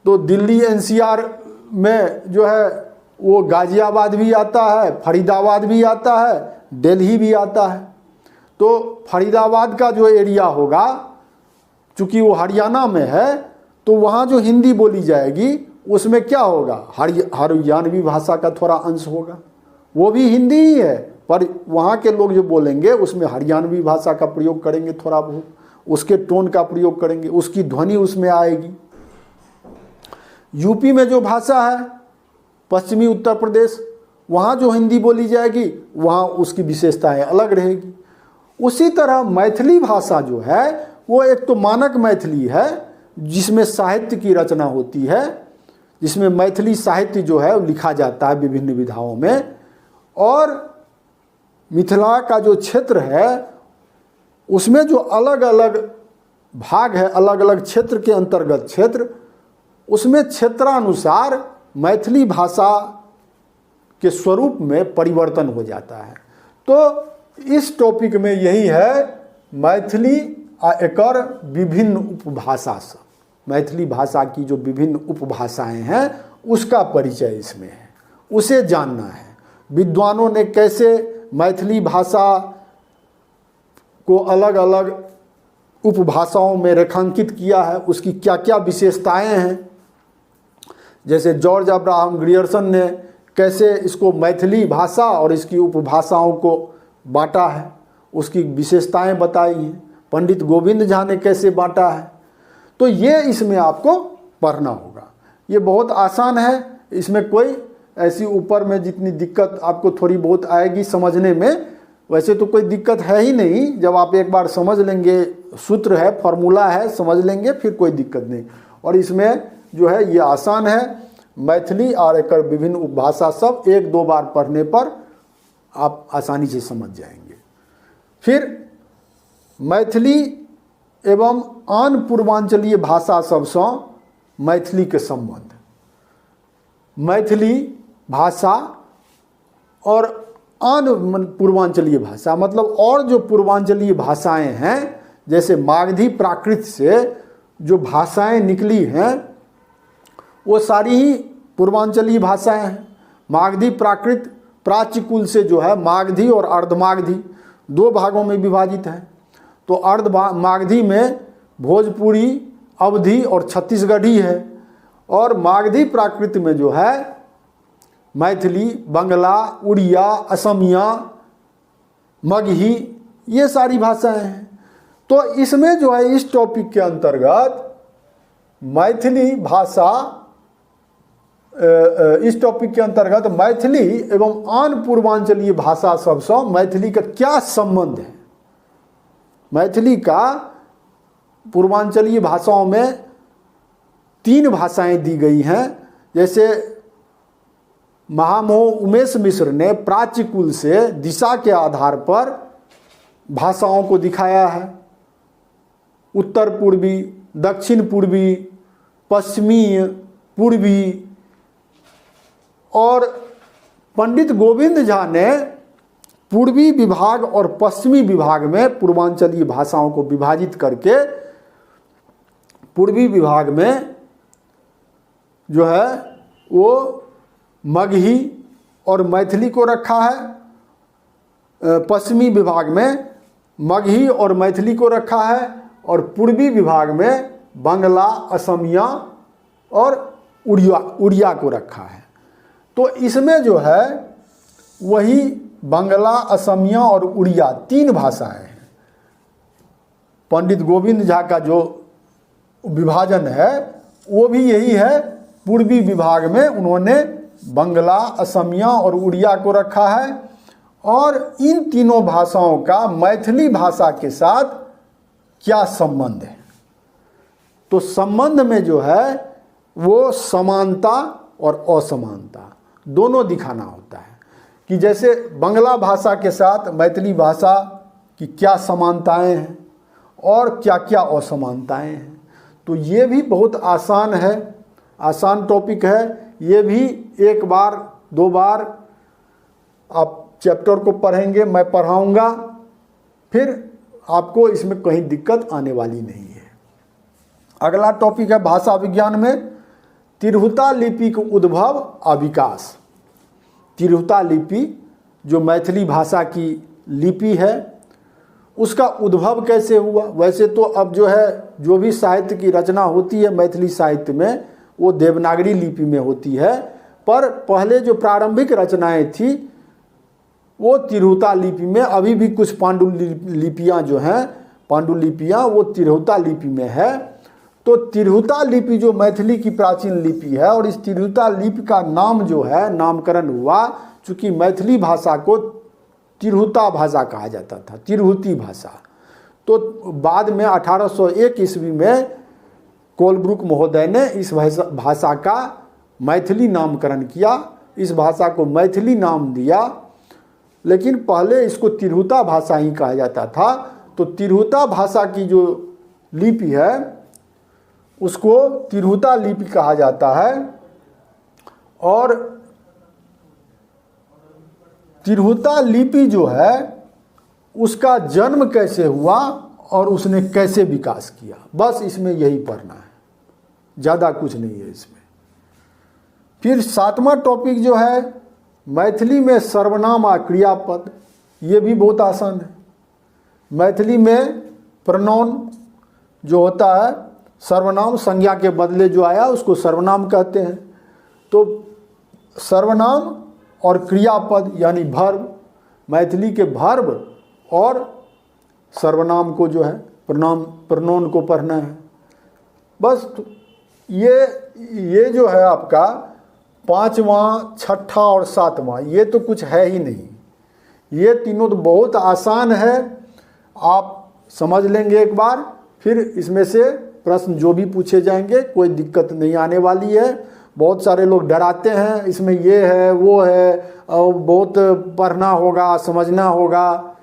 तो दिल्ली एनसीआर में जो है वो गाजियाबाद भी आता है, फरीदाबाद भी आता है, दिल्ली भी आता है। तो फरीदाबाद का जो एरिया होगा, चूँकि वो हरियाणा में है, तो वहाँ जो हिंदी बोली जाएगी उसमें क्या होगा, हरियाणवी भाषा का थोड़ा अंश होगा। वो भी हिंदी ही है पर वहाँ के लोग जो बोलेंगे उसमें हरियाणवी भाषा का प्रयोग करेंगे, थोड़ा बहुत उसके टोन का प्रयोग करेंगे, उसकी ध्वनि उसमें आएगी। यूपी में जो भाषा है, पश्चिमी उत्तर प्रदेश, वहाँ जो हिंदी बोली जाएगी वहाँ उसकी विशेषताएं अलग रहेगी। उसी तरह मैथिली भाषा जो है वो एक तो मानक मैथिली है जिसमें साहित्य की रचना होती है, जिसमें मैथिली साहित्य जो है लिखा जाता है विभिन्न विधाओं में, और मिथिला का जो क्षेत्र है उसमें जो अलग अलग भाग है, अलग अलग क्षेत्र के अंतर्गत क्षेत्र, उसमें क्षेत्रानुसार मैथिली भाषा के स्वरूप में परिवर्तन हो जाता है। तो इस टॉपिक में यही है मैथिली आ एकर विभिन्न उपभाषा सब, मैथिली भाषा की जो विभिन्न उपभाषाएं हैं उसका परिचय इसमें है, उसे जानना है। विद्वानों ने कैसे मैथिली भाषा को अलग अलग उपभाषाओं में रेखांकित किया है, उसकी क्या क्या विशेषताएं हैं। जैसे जॉर्ज अब्राहम ग्रियर्सन ने कैसे इसको मैथिली भाषा और इसकी उपभाषाओं को बांटा है, उसकी विशेषताएं बताई हैं। पंडित गोविंद झा ने कैसे बांटा है, तो ये इसमें आपको पढ़ना होगा। ये बहुत आसान है, इसमें कोई ऐसी ऊपर में जितनी दिक्कत आपको थोड़ी बहुत आएगी समझने में, वैसे तो कोई दिक्कत है ही नहीं। जब आप एक बार समझ लेंगे, सूत्र है, फॉर्मूला है, समझ लेंगे, फिर कोई दिक्कत नहीं। और इसमें जो है ये आसान है, मैथिली और एकर विभिन्न उपभाषा सब 1-2 बार पढ़ने पर आप आसानी से समझ जाएंगे। फिर मैथिली एवं आन पूर्वांचलीय भाषा सबसँ मैथिली के संबंध। मैथिली भाषा और आन पूर्वांचलीय भाषा मतलब और जो पूर्वांचलीय भाषाएं हैं, जैसे मागधी प्राकृत से जो भाषाएं निकली हैं वो सारी ही पूर्वांचलीय भाषाएं हैं। मागधी प्राकृत प्राच्य कुल से जो है मागधी और अर्धमागधी 2 भागों में विभाजित है। तो अर्ध मागधी में भोजपुरी, अवधी और छत्तीसगढ़ी है, और मागधी प्राकृत में जो है मैथिली, बंगला, उड़िया, असमिया, मगही, ये सारी भाषाएं हैं। तो इसमें जो है इस टॉपिक के अंतर्गत मैथिली भाषा, इस टॉपिक के अंतर्गत मैथिली एवं आन पूर्वांचलीय भाषा सबसँ मैथिली का क्या संबंध है। मैथिली का पूर्वांचलीय भाषाओं में 3 भाषाएं दी गई हैं। जैसे महामहोह उमेश मिश्र ने प्राच्यकुल से दिशा के आधार पर भाषाओं को दिखाया है, उत्तर पूर्वी, दक्षिण पूर्वी, पश्चिमी, पूर्वी। और पंडित गोविंद झा ने पूर्वी विभाग और पश्चिमी विभाग में पूर्वांचलीय भाषाओं को विभाजित करके पूर्वी विभाग में जो है वो मगही और मैथिली को रखा है, पश्चिमी विभाग में मगही और मैथिली को रखा है, और पूर्वी विभाग में बंगला, असमिया और उड़िया को रखा है। तो इसमें जो है वही बंगला, असमिया और उड़िया 3 भाषाएं हैं। पंडित गोविंद झा का जो विभाजन है वो भी यही है, पूर्वी विभाग में उन्होंने बंगला, असमिया और उड़िया को रखा है। और इन तीनों भाषाओं का मैथिली भाषा के साथ क्या संबंध है, तो संबंध में जो है वो समानता और असमानता दोनों दिखाना होता है कि जैसे बंगला भाषा के साथ मैथिली भाषा की क्या समानताएं हैं और क्या क्या असमानताएं हैं। तो ये भी बहुत आसान है, आसान टॉपिक है। ये भी 1 बार 2 बार आप चैप्टर को पढ़ेंगे, मैं पढ़ाऊंगा, फिर आपको इसमें कहीं दिक्कत आने वाली नहीं है। अगला टॉपिक है भाषा विज्ञान में तिरहुता लिपि का उद्भव और विकास। तिरहुता लिपि जो मैथिली भाषा की लिपि है उसका उद्भव कैसे हुआ। वैसे तो अब जो है जो भी साहित्य की रचना होती है मैथिली साहित्य में वो देवनागरी लिपि में होती है, पर पहले जो प्रारंभिक रचनाएं थी वो तिरहुता लिपि में, अभी भी कुछ पांडुलिपियाँ जो हैं पांडुलिपियाँ वो तिरहुता लिपि में है। तो तिरहुता लिपि जो मैथिली की प्राचीन लिपि है और इस तिरहुता लिपि का नाम जो है नामकरण हुआ, चूँकि मैथिली भाषा को तिरहुता भाषा कहा जाता था, तिरहुती भाषा। तो बाद में 1801 ईस्वी में कोलब्रुक महोदय ने इस भाषा का मैथिली नामकरण किया, इस भाषा को मैथिली नाम दिया, लेकिन पहले इसको तिरहुता भाषा ही कहा जाता था। तो तिरहुता भाषा की जो लिपि है उसको तिरहुता लिपि कहा जाता है। और तिरहुता लिपि जो है उसका जन्म कैसे हुआ और उसने कैसे विकास किया, बस इसमें यही पढ़ना है, ज़्यादा कुछ नहीं है इसमें। फिर 7वां टॉपिक जो है मैथिली में सर्वनाम और क्रियापद, ये भी बहुत आसान है। मैथिली में प्रोनाउन जो होता है, सर्वनाम संज्ञा के बदले जो आया उसको सर्वनाम कहते हैं। तो सर्वनाम और क्रियापद यानी वर्ब, मैथिली के वर्ब और सर्वनाम को जो है प्रोनाउन को पढ़ना है बस। तो ये जो है आपका 5वां, 6ठा और 7वां, ये तो कुछ है ही नहीं। ये तीनों तो बहुत आसान है, आप समझ लेंगे एक बार, फिर इसमें से प्रश्न जो भी पूछे जाएंगे कोई दिक्कत नहीं आने वाली है। बहुत सारे लोग डराते हैं इसमें ये है वो है और बहुत पढ़ना होगा, समझना होगा।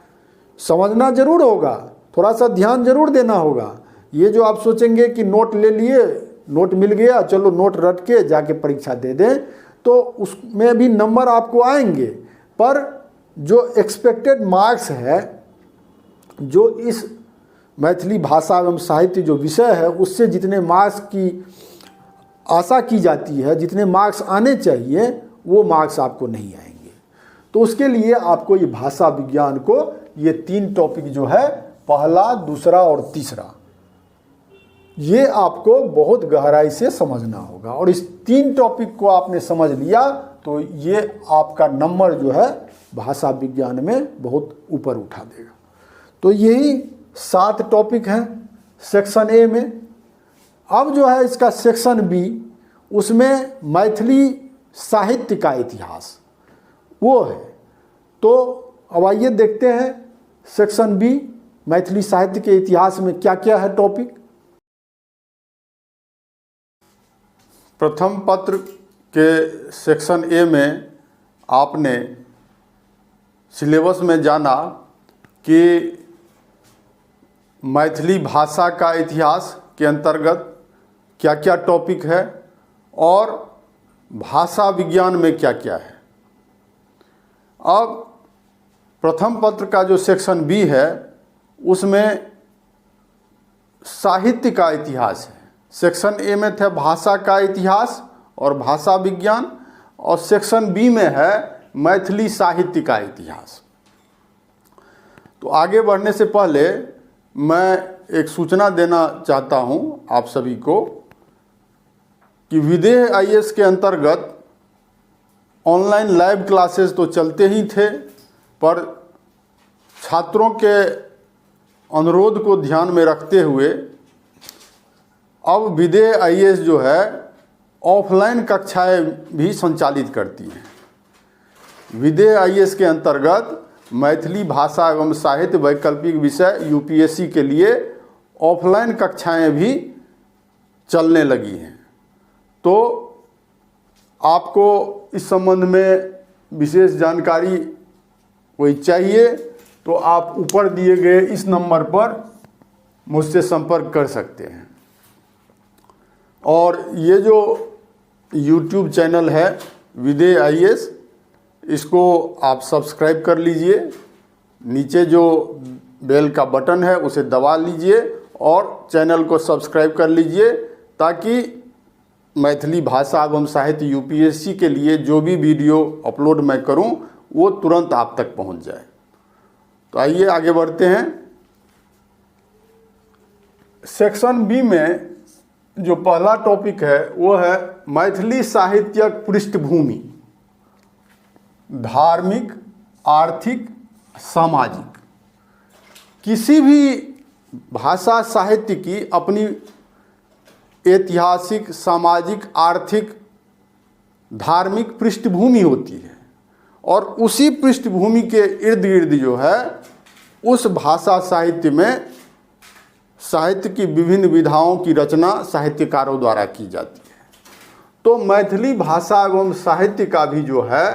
समझना जरूर होगा, थोड़ा सा ध्यान जरूर देना होगा। ये जो आप सोचेंगे कि नोट ले लिए, नोट मिल गया, चलो नोट रट के जाके परीक्षा दे दें, तो उसमें भी नंबर आपको आएंगे, पर जो एक्सपेक्टेड मार्क्स है, जो इस मैथिली भाषा एवं साहित्य जो विषय है उससे जितने मार्क्स की आशा की जाती है, जितने मार्क्स आने चाहिए, वो मार्क्स आपको नहीं आएंगे। तो उसके लिए आपको ये भाषा विज्ञान को ये 3 टॉपिक जो है, पहला, दूसरा और तीसरा, ये आपको बहुत गहराई से समझना होगा। और इस 3 टॉपिक को आपने समझ लिया तो ये आपका नंबर जो है भाषा विज्ञान में बहुत ऊपर उठा देगा। तो यही 7 टॉपिक हैं सेक्शन ए में। अब जो है इसका सेक्शन बी, उसमें मैथिली साहित्य का इतिहास वो है। तो अब आइए देखते हैं सेक्शन बी, मैथिली साहित्य के इतिहास में क्या क्या है टॉपिक। प्रथम पत्र के सेक्शन ए में आपने सिलेबस में जाना कि मैथिली भाषा का इतिहास के अंतर्गत क्या क्या टॉपिक है और भाषा विज्ञान में क्या क्या है। अब प्रथम पत्र का जो सेक्शन बी है उसमें साहित्य का इतिहास है। सेक्शन ए में था भाषा का इतिहास और भाषा विज्ञान, और सेक्शन बी में है मैथिली साहित्य का इतिहास। तो आगे बढ़ने से पहले मैं एक सूचना देना चाहता हूं आप सभी को कि विदेह आईएएस के अंतर्गत ऑनलाइन लाइव क्लासेस तो चलते ही थे, पर छात्रों के अनुरोध को ध्यान में रखते हुए अब विदेह आईएएस जो है ऑफलाइन कक्षाएं भी संचालित करती हैं। विदेह आईएएस के अंतर्गत मैथिली भाषा एवं साहित्य वैकल्पिक विषय यूपीएससी के लिए ऑफलाइन कक्षाएं भी चलने लगी हैं। तो आपको इस संबंध में विशेष जानकारी कोई चाहिए तो आप ऊपर दिए गए इस नंबर पर मुझसे संपर्क कर सकते हैं। और ये जो YouTube चैनल है विदेह आईएएस, इसको आप सब्सक्राइब कर लीजिए। नीचे जो बेल का बटन है उसे दबा लीजिए और चैनल को सब्सक्राइब कर लीजिए, ताकि मैथिली भाषा एवं साहित्य यूपीएससी के लिए जो भी वीडियो अपलोड मैं करूं वो तुरंत आप तक पहुंच जाए। तो आइए आगे बढ़ते हैं। सेक्शन बी में जो पहला टॉपिक है वो है मैथिली साहित्यक पृष्ठभूमि, धार्मिक, आर्थिक, सामाजिक। किसी भी भाषा साहित्य की अपनी ऐतिहासिक, सामाजिक, आर्थिक, धार्मिक पृष्ठभूमि होती है, और उसी पृष्ठभूमि के इर्द गिर्द जो है उस भाषा साहित्य में साहित्य की विभिन्न विधाओं की रचना साहित्यकारों द्वारा की जाती है। तो मैथिली भाषा एवं साहित्य का भी जो है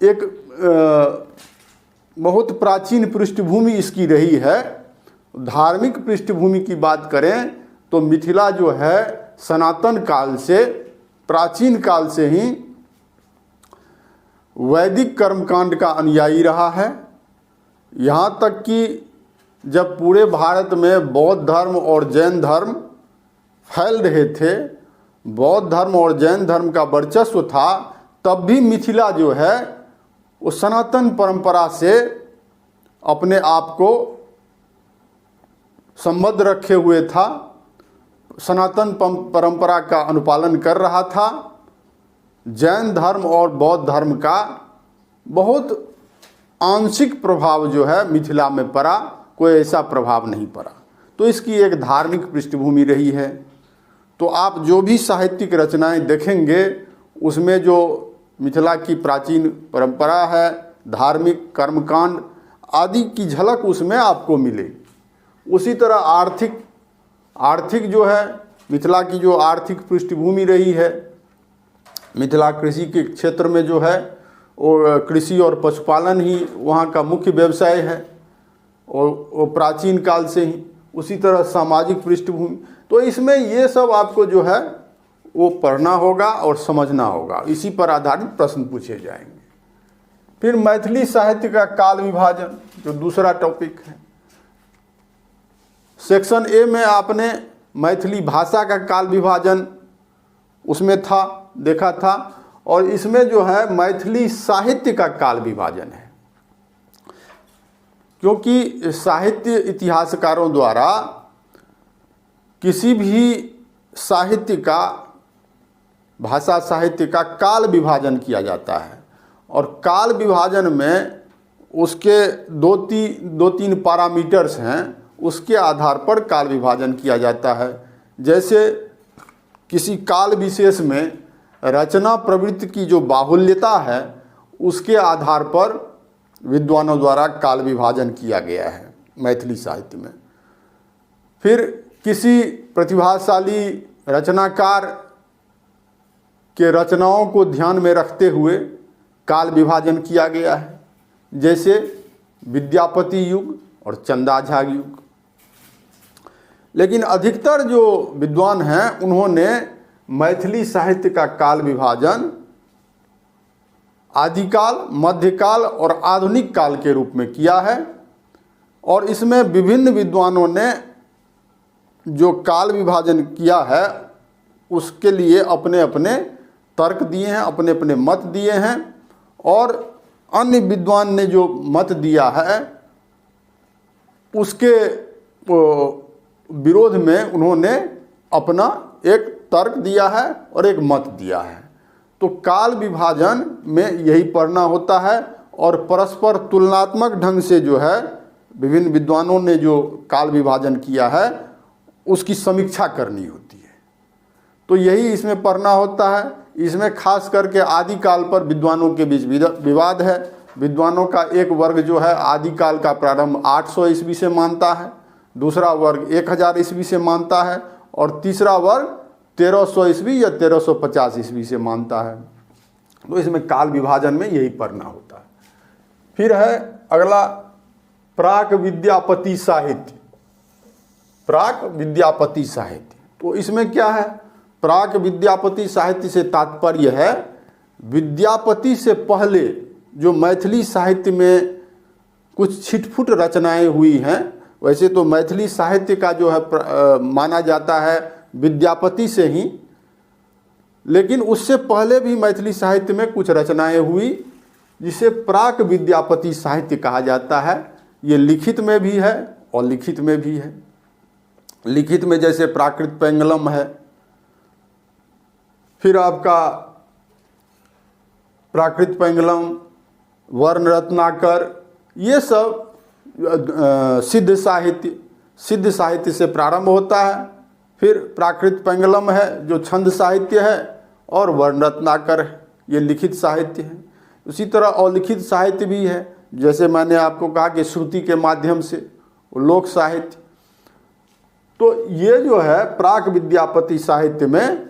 एक बहुत प्राचीन पृष्ठभूमि इसकी रही है। धार्मिक पृष्ठभूमि की बात करें तो मिथिला जो है सनातन काल से, प्राचीन काल से ही वैदिक कर्मकांड का अनुयायी रहा है। यहाँ तक कि जब पूरे भारत में बौद्ध धर्म और जैन धर्म फैल रहे थे, बौद्ध धर्म और जैन धर्म का वर्चस्व था, तब भी मिथिला जो है उस सनातन परंपरा से अपने आप को संबद्ध रखे हुए था, सनातन परंपरा का अनुपालन कर रहा था। जैन धर्म और बौद्ध धर्म का बहुत आंशिक प्रभाव जो है मिथिला में पड़ा, कोई ऐसा प्रभाव नहीं पड़ा। तो इसकी एक धार्मिक पृष्ठभूमि रही है। तो आप जो भी साहित्यिक रचनाएं देखेंगे उसमें जो मिथिला की प्राचीन परंपरा है, धार्मिक, कर्मकांड आदि की झलक उसमें आपको मिलेगी। उसी तरह आर्थिक जो है मिथिला की जो आर्थिक पृष्ठभूमि रही है, मिथिला कृषि के क्षेत्र में जो है वो कृषि और पशुपालन ही वहाँ का मुख्य व्यवसाय है, और वो प्राचीन काल से ही। उसी तरह सामाजिक पृष्ठभूमि, तो इसमें ये सब आपको जो है वो पढ़ना होगा और समझना होगा। इसी पर आधारित प्रश्न पूछे जाएंगे। फिर मैथिली साहित्य का काल विभाजन जो दूसरा टॉपिक है। सेक्शन ए में आपने मैथिली भाषा का काल विभाजन उसमें था, देखा था, और इसमें जो है मैथिली साहित्य का काल विभाजन है। क्योंकि साहित्य इतिहासकारों द्वारा किसी भी साहित्य का, भाषा साहित्य का काल विभाजन किया जाता है, और काल विभाजन में उसके दो तीन पैरामीटर्स हैं, उसके आधार पर काल विभाजन किया जाता है। जैसे किसी काल विशेष में रचना प्रवृत्ति की जो बाहुल्यता है उसके आधार पर विद्वानों द्वारा काल विभाजन किया गया है मैथिली साहित्य में। फिर किसी प्रतिभाशाली रचनाकार के रचनाओं को ध्यान में रखते हुए काल विभाजन किया गया है, जैसे विद्यापति युग और चंदा झा युग। लेकिन अधिकतर जो विद्वान हैं उन्होंने मैथिली साहित्य का काल विभाजन आदिकाल, मध्यकाल और आधुनिक काल के रूप में किया है। और इसमें विभिन्न विद्वानों ने जो काल विभाजन किया है उसके लिए अपने अपने तर्क दिए हैं, अपने अपने मत दिए हैं। और अन्य विद्वान ने जो मत दिया है उसके विरोध में उन्होंने अपना एक तर्क दिया है और एक मत दिया है। तो काल विभाजन में यही पढ़ना होता है और परस्पर तुलनात्मक ढंग से जो है विभिन्न विद्वानों ने जो काल विभाजन किया है उसकी समीक्षा करनी होती है। तो यही इसमें पढ़ना होता है। इसमें खास करके आदिकाल पर विद्वानों के बीच विवाद है। विद्वानों का एक वर्ग जो है आदिकाल का प्रारंभ 800 ईस्वी से मानता है, दूसरा वर्ग 1000 ईस्वी से मानता है और तीसरा वर्ग 1300 ईस्वी या 1350 ईस्वी से मानता है। तो इसमें काल विभाजन में यही पढ़ना होता है। फिर है अगला प्राक विद्यापति साहित्य। प्राक विद्यापति साहित्य, तो इसमें क्या है? प्राक विद्यापति साहित्य से तात्पर्य है विद्यापति से पहले जो मैथिली साहित्य में कुछ छिटफुट रचनाएं हुई हैं। वैसे तो मैथिली साहित्य का जो है माना जाता है विद्यापति से ही, लेकिन उससे पहले भी मैथिली साहित्य में कुछ रचनाएं हुई जिसे प्राक विद्यापति साहित्य कहा जाता है। ये लिखित में भी है और लिखित में भी है। लिखित में जैसे प्राकृत पेंगलम है, फिर आपका प्राकृत पेंगलम, वर्ण रत्नाकर, ये सब सिद्ध साहित्य से प्रारंभ होता है। फिर प्राकृत पेंगलम है जो छंद साहित्य है और वर्ण रत्नाकर है, ये लिखित साहित्य है। उसी तरह अलिखित साहित्य भी है, जैसे मैंने आपको कहा कि श्रुति के माध्यम से लोक साहित्य। तो ये जो है प्राक विद्यापति साहित्य में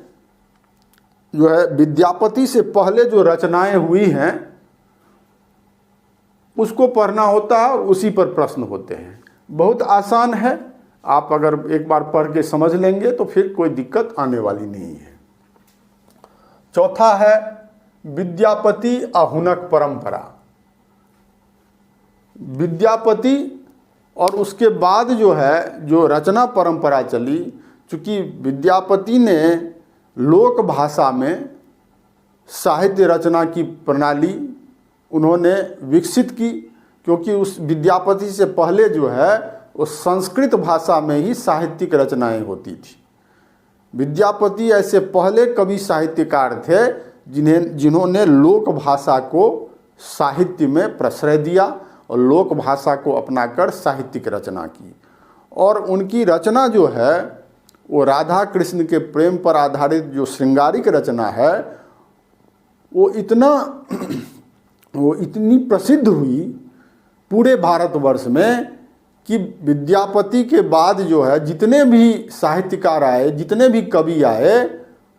जो है विद्यापति से पहले जो रचनाएं हुई हैं उसको पढ़ना होता है और उसी पर प्रश्न होते हैं। बहुत आसान है, आप अगर एक बार पढ़ के समझ लेंगे तो फिर कोई दिक्कत आने वाली नहीं है। चौथा है विद्यापति आहुनक परंपरा। विद्यापति और उसके बाद जो है जो रचना परंपरा चली, चूँकि विद्यापति ने लोक भाषा में साहित्य रचना की प्रणाली उन्होंने विकसित की, क्योंकि उस विद्यापति से पहले जो है वो संस्कृत भाषा में ही साहित्यिक रचनाएं होती थी। विद्यापति ऐसे पहले कवि साहित्यकार थे जिन्होंने लोक भाषा को साहित्य में प्रश्रय दिया और लोक भाषा को अपनाकर साहित्यिक रचना की। और उनकी रचना जो है वो राधा कृष्ण के प्रेम पर आधारित जो श्रृंगारिक रचना है वो इतनी प्रसिद्ध हुई पूरे भारतवर्ष में कि विद्यापति के बाद जो है जितने भी साहित्यकार आए, जितने भी कवि आए,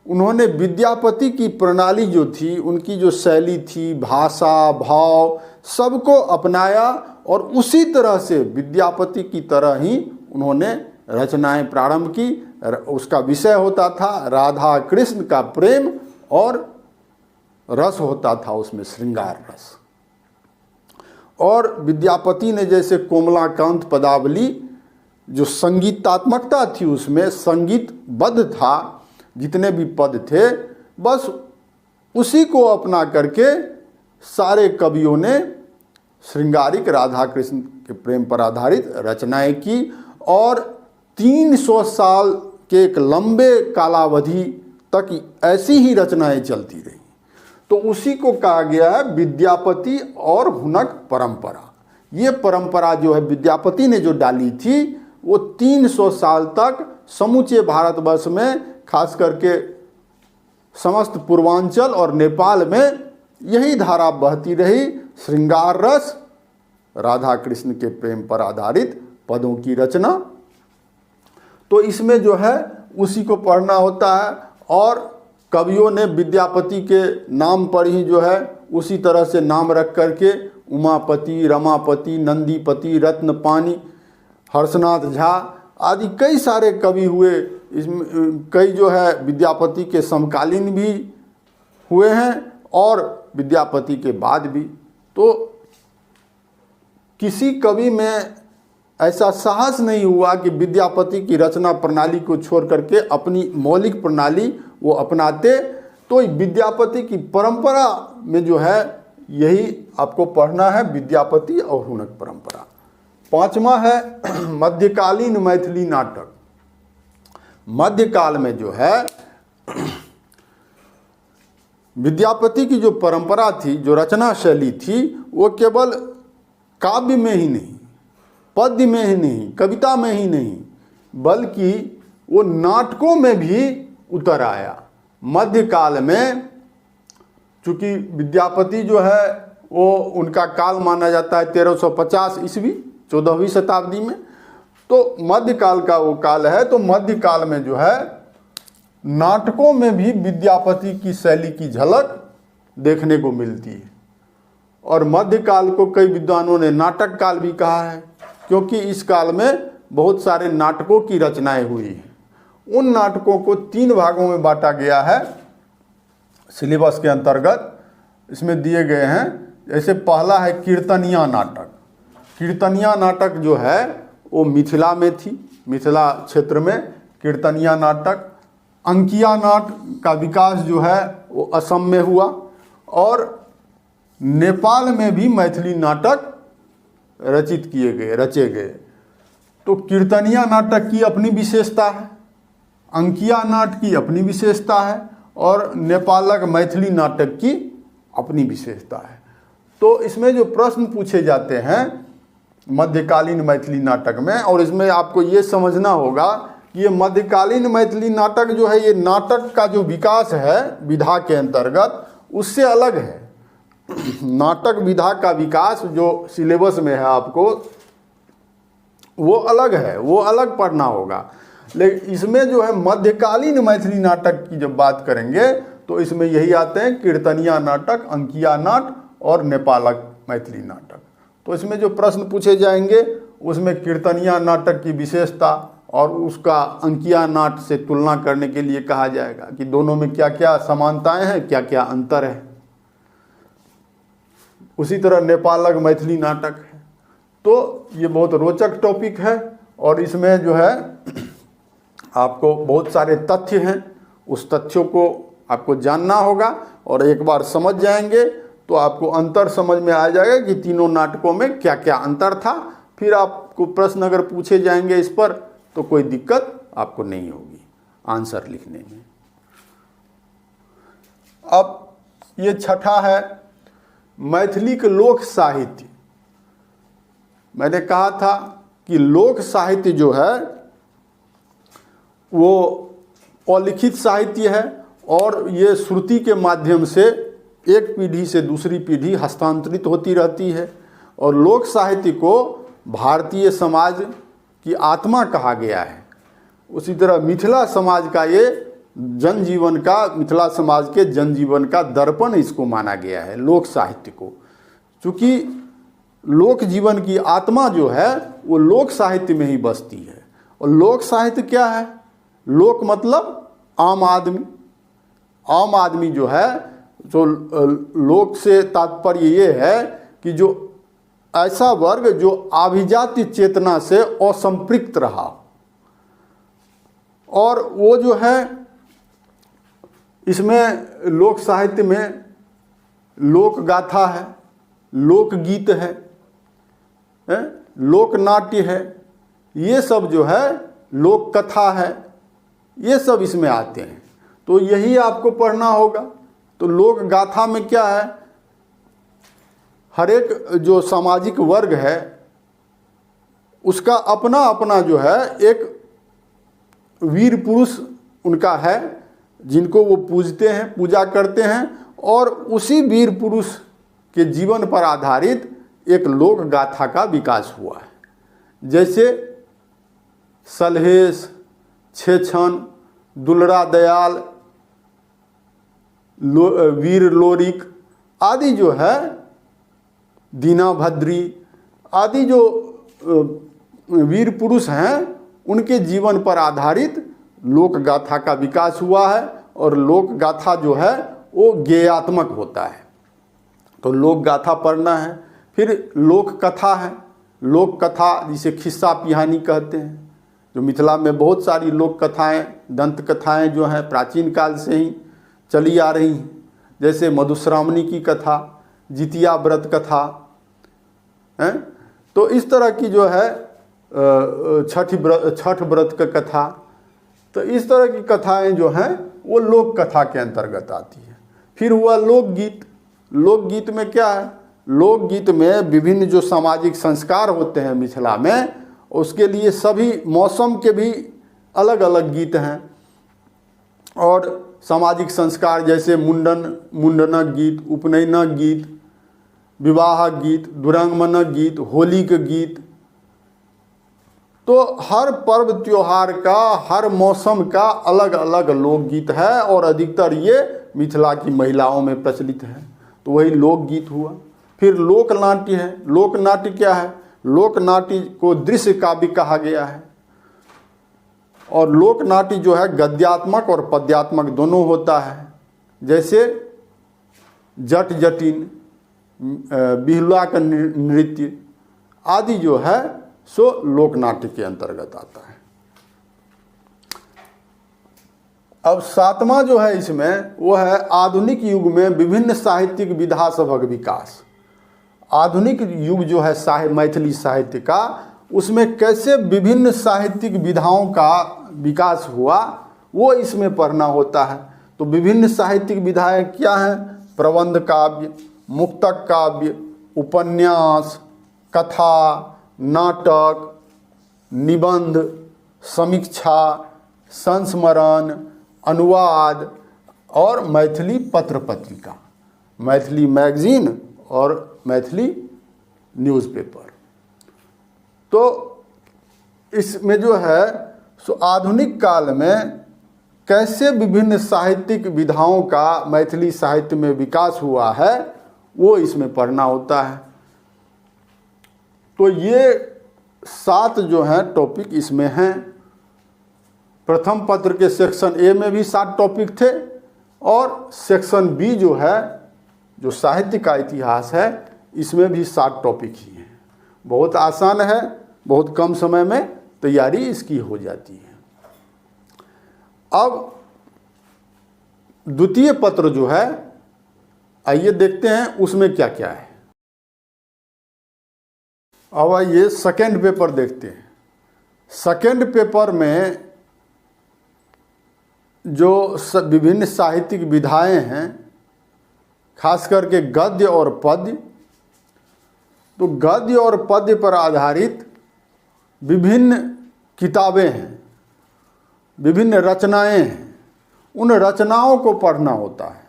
उन्होंने विद्यापति की प्रणाली जो थी, उनकी जो शैली थी, भाषा, भाव, सबको अपनाया और उसी तरह से विद्यापति की तरह ही उन्होंने रचनाएं प्रारंभ की। उसका विषय होता था राधा कृष्ण का प्रेम और रस होता था उसमें श्रृंगार रस। और विद्यापति ने जैसे कोमलाकांत पदावली जो संगीतात्मकता थी, उसमें संगीतबद्ध था, जितने भी पद थे बस उसी को अपना करके सारे कवियों ने श्रृंगारिक राधा कृष्ण के प्रेम पर आधारित रचनाएं की। और 300 साल के एक लंबे कालावधि तक ऐसी ही रचनाएं चलती रही। तो उसी को कहा गया है विद्यापति और हुनक परंपरा। ये परंपरा जो है विद्यापति ने जो डाली थी वो 300 साल तक समूचे भारतवर्ष में, खास करके समस्त पूर्वांचल और नेपाल में यही धारा बहती रही। श्रृंगार रस, राधा कृष्ण के प्रेम पर आधारित पदों की रचना। तो इसमें जो है उसी को पढ़ना होता है। और कवियों ने विद्यापति के नाम पर ही जो है उसी तरह से नाम रख करके उमापति, रमापति, नंदीपति, रत्नपानी, हर्षनाथ झा आदि कई सारे कवि हुए। इसमें कई जो है विद्यापति के समकालीन भी हुए हैं और विद्यापति के बाद भी। तो किसी कवि में ऐसा साहस नहीं हुआ कि विद्यापति की रचना प्रणाली को छोड़ करके अपनी मौलिक प्रणाली वो अपनाते। तो विद्यापति की परंपरा में जो है यही आपको पढ़ना है, विद्यापति और हुनक परंपरा। पांचवा है मध्यकालीन मैथिली नाटक। मध्यकाल में जो है विद्यापति की जो परंपरा थी, जो रचना शैली थी, वो केवल काव्य में ही नहीं, पद्य में ही नहीं, कविता में ही नहीं, बल्कि वो नाटकों में भी उतर आया। मध्यकाल में चूँकि विद्यापति जो है वो उनका काल माना जाता है 1350 ईस्वी, 14वीं शताब्दी में। तो मध्यकाल का वो काल है। तो मध्यकाल में जो है नाटकों में भी विद्यापति की शैली की झलक देखने को मिलती है। और मध्यकाल को कई विद्वानों ने नाटक काल भी कहा है, क्योंकि इस काल में बहुत सारे नाटकों की रचनाएं हुई हैं। उन नाटकों को 3 भागों में बांटा गया है सिलेबस के अंतर्गत, इसमें दिए गए हैं। जैसे पहला है कीर्तनिया नाटक। कीर्तनिया नाटक जो है वो मिथिला में थी, मिथिला क्षेत्र में कीर्तनिया नाटक। अंकिया नाट का विकास जो है वो असम में हुआ और नेपाल में भी मैथिली नाटक रचे गए। तो कीर्तनिया नाटक की अपनी विशेषता है, अंकिया नाट की अपनी विशेषता है और नेपालक मैथिली नाटक की अपनी विशेषता है। तो इसमें जो प्रश्न पूछे जाते हैं मध्यकालीन मैथिली नाटक में, और इसमें आपको ये समझना होगा कि ये मध्यकालीन मैथिली नाटक जो है, ये नाटक का जो विकास है विधा के अंतर्गत उससे अलग है। नाटक विधा का विकास जो सिलेबस में है आपको वो अलग है, वो अलग पढ़ना होगा। लेकिन इसमें जो है मध्यकालीन मैथिली नाटक की जब बात करेंगे तो इसमें यही आते हैं कीर्तनिया नाटक, अंकिया नाट और नेपालक मैथिली नाटक। तो इसमें जो प्रश्न पूछे जाएंगे उसमें कीर्तनिया नाटक की विशेषता और उसका अंकिया नाट से तुलना करने के लिए कहा जाएगा कि दोनों में क्या क्या समानताएं हैं, क्या क्या अंतर है। उसी तरह नेपालक मैथिली नाटक है। तो ये बहुत रोचक टॉपिक है और इसमें जो है आपको बहुत सारे तथ्य हैं, उस तथ्यों को आपको जानना होगा और एक बार समझ जाएंगे तो आपको अंतर समझ में आ जाएगा कि तीनों नाटकों में क्या क्या अंतर था। फिर आपको प्रश्न अगर पूछे जाएंगे इस पर तो कोई दिक्कत आपको नहीं होगी आंसर लिखने में। अब ये छठा है मैथिली के लोक साहित्य। मैंने कहा था कि लोक साहित्य जो है वो अलिखित साहित्य है और ये श्रुति के माध्यम से एक पीढ़ी से दूसरी पीढ़ी हस्तांतरित होती रहती है। और लोक साहित्य को भारतीय समाज की आत्मा कहा गया है। उसी तरह मिथिला समाज का ये जनजीवन का, मिथिला समाज के जनजीवन का दर्पण इसको माना गया है लोक साहित्य को। चूँकि लोक जीवन की आत्मा जो है वो लोक साहित्य में ही बसती है। और लोक साहित्य क्या है? लोक मतलब आम आदमी। आम आदमी जो है, जो लोक से तात्पर्य ये है कि जो ऐसा वर्ग जो अभिजात्य चेतना से असंपृक्त रहा, और वो जो है इसमें लोक साहित्य में लोक गाथा है, लोकगीत है, लोक नाट्य है, ये सब जो है लोक कथा है, ये सब इसमें आते हैं। तो यही आपको पढ़ना होगा। तो लोक गाथा में क्या है, हर एक जो सामाजिक वर्ग है उसका अपना अपना जो है एक वीर पुरुष उनका है जिनको वो पूजते हैं, पूजा करते हैं, और उसी वीर पुरुष के जीवन पर आधारित एक लोक गाथा का विकास हुआ है। जैसे सलहेश, छेछन, दुलरा दयाल, वीर लोरिक आदि जो है, दीना भद्री आदि जो वीर पुरुष हैं, उनके जीवन पर आधारित लोक गाथा का विकास हुआ है। और लोक गाथा जो है वो गेयात्मक होता है। तो लोक गाथा पढ़ना है। फिर लोक कथा है। लोक कथा जिसे खिस्सा पिहानी कहते हैं, जो मिथिला में बहुत सारी लोक कथाएँ, दंत कथाएँ जो हैं प्राचीन काल से ही चली आ रही हैं। जैसे मधुश्रावणी की कथा, जितिया व्रत कथा है। तो इस तरह की जो है छठ व्रत का कथा, तो इस तरह की कथाएं जो हैं वो लोक कथा के अंतर्गत आती है। फिर हुआ लोकगीत। लोकगीत में क्या है? लोकगीत में विभिन्न जो सामाजिक संस्कार होते हैं मिथिला में, उसके लिए सभी मौसम के भी अलग अलग गीत हैं। और सामाजिक संस्कार जैसे मुंडनक गीत, उपनयनक गीत, विवाहक गीत, दुरांगमनक गीत, होली के गीत। तो हर पर्व त्योहार का, हर मौसम का अलग अलग लोकगीत है और अधिकतर ये मिथिला की महिलाओं में प्रचलित है। तो वही लोकगीत हुआ। फिर लोकनाट्य है। लोकनाट्य क्या है? लोकनाट्य को दृश्य काव्य कहा गया है। और लोकनाट्य जो है गद्यात्मक और पद्यात्मक दोनों होता है। जैसे जट जटिन, बिहुला का नृत्य आदि जो है सो लोकनाट्य के अंतर्गत आता है। अब सातवां जो है इसमें वो है आधुनिक युग में विभिन्न साहित्यिक विधा सभक विकास। आधुनिक युग जो है मैथिली साहित्य का, उसमें कैसे विभिन्न साहित्यिक विधाओं का विकास हुआ वो इसमें पढ़ना होता है। तो विभिन्न साहित्यिक विधाएं क्या हैं? प्रबंध काव्य, मुक्तक काव्य, उपन्यास, कथा, नाटक, निबंध, समीक्षा, संस्मरण, अनुवाद और मैथिली पत्र पत्रिका, मैथिली मैगजीन और मैथिली न्यूज़पेपर। तो इसमें जो है सो आधुनिक काल में कैसे विभिन्न साहित्यिक विधाओं का मैथिली साहित्य में विकास हुआ है वो इसमें पढ़ना होता है। तो ये 7 जो हैं टॉपिक इसमें हैं। प्रथम पत्र के सेक्शन ए में भी 7 टॉपिक थे और सेक्शन बी जो है, जो साहित्य का इतिहास है, इसमें भी 7 टॉपिक ही हैं। बहुत आसान है, बहुत कम समय में तैयारी इसकी हो जाती है। अब द्वितीय पत्र जो है, आइए देखते हैं उसमें क्या क्या है। अब आइए सेकेंड पेपर देखते हैं। सेकेंड पेपर में जो विभिन्न साहित्यिक विधाएं हैं, खास करके गद्य और पद्य, तो गद्य और पद्य पर आधारित विभिन्न किताबें हैं, विभिन्न रचनाएं हैं। उन रचनाओं को पढ़ना होता है।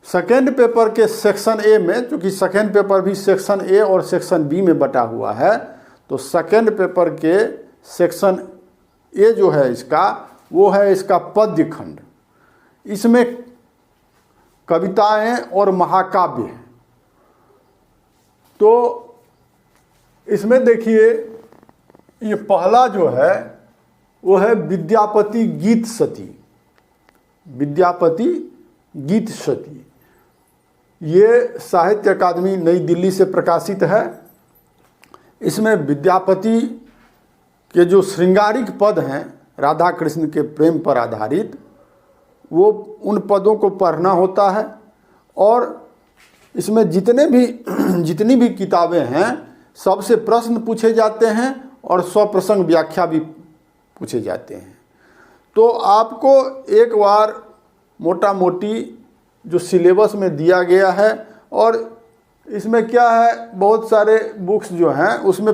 सेकेंड पेपर के सेक्शन ए में, क्योंकि सेकेंड पेपर भी सेक्शन ए और सेक्शन बी में बटा हुआ है, तो सेकेंड पेपर के सेक्शन ए जो है इसका, वो है इसका पद्य खंड। इसमें कविताएं और महाकाव्य हैं। तो इसमें देखिए, ये पहला जो है वो है विद्यापति गीत सती। विद्यापति गीत सती, ये साहित्य अकादमी नई दिल्ली से प्रकाशित है। इसमें विद्यापति के जो श्रृंगारिक पद हैं राधा कृष्ण के प्रेम पर आधारित, वो उन पदों को पढ़ना होता है। और इसमें जितनी भी किताबें हैं, सबसे प्रश्न पूछे जाते हैं और स्वप्रसंग व्याख्या भी पूछे जाते हैं। तो आपको एक बार मोटा मोटी जो सिलेबस में दिया गया है, और इसमें क्या है, बहुत सारे बुक्स जो हैं उसमें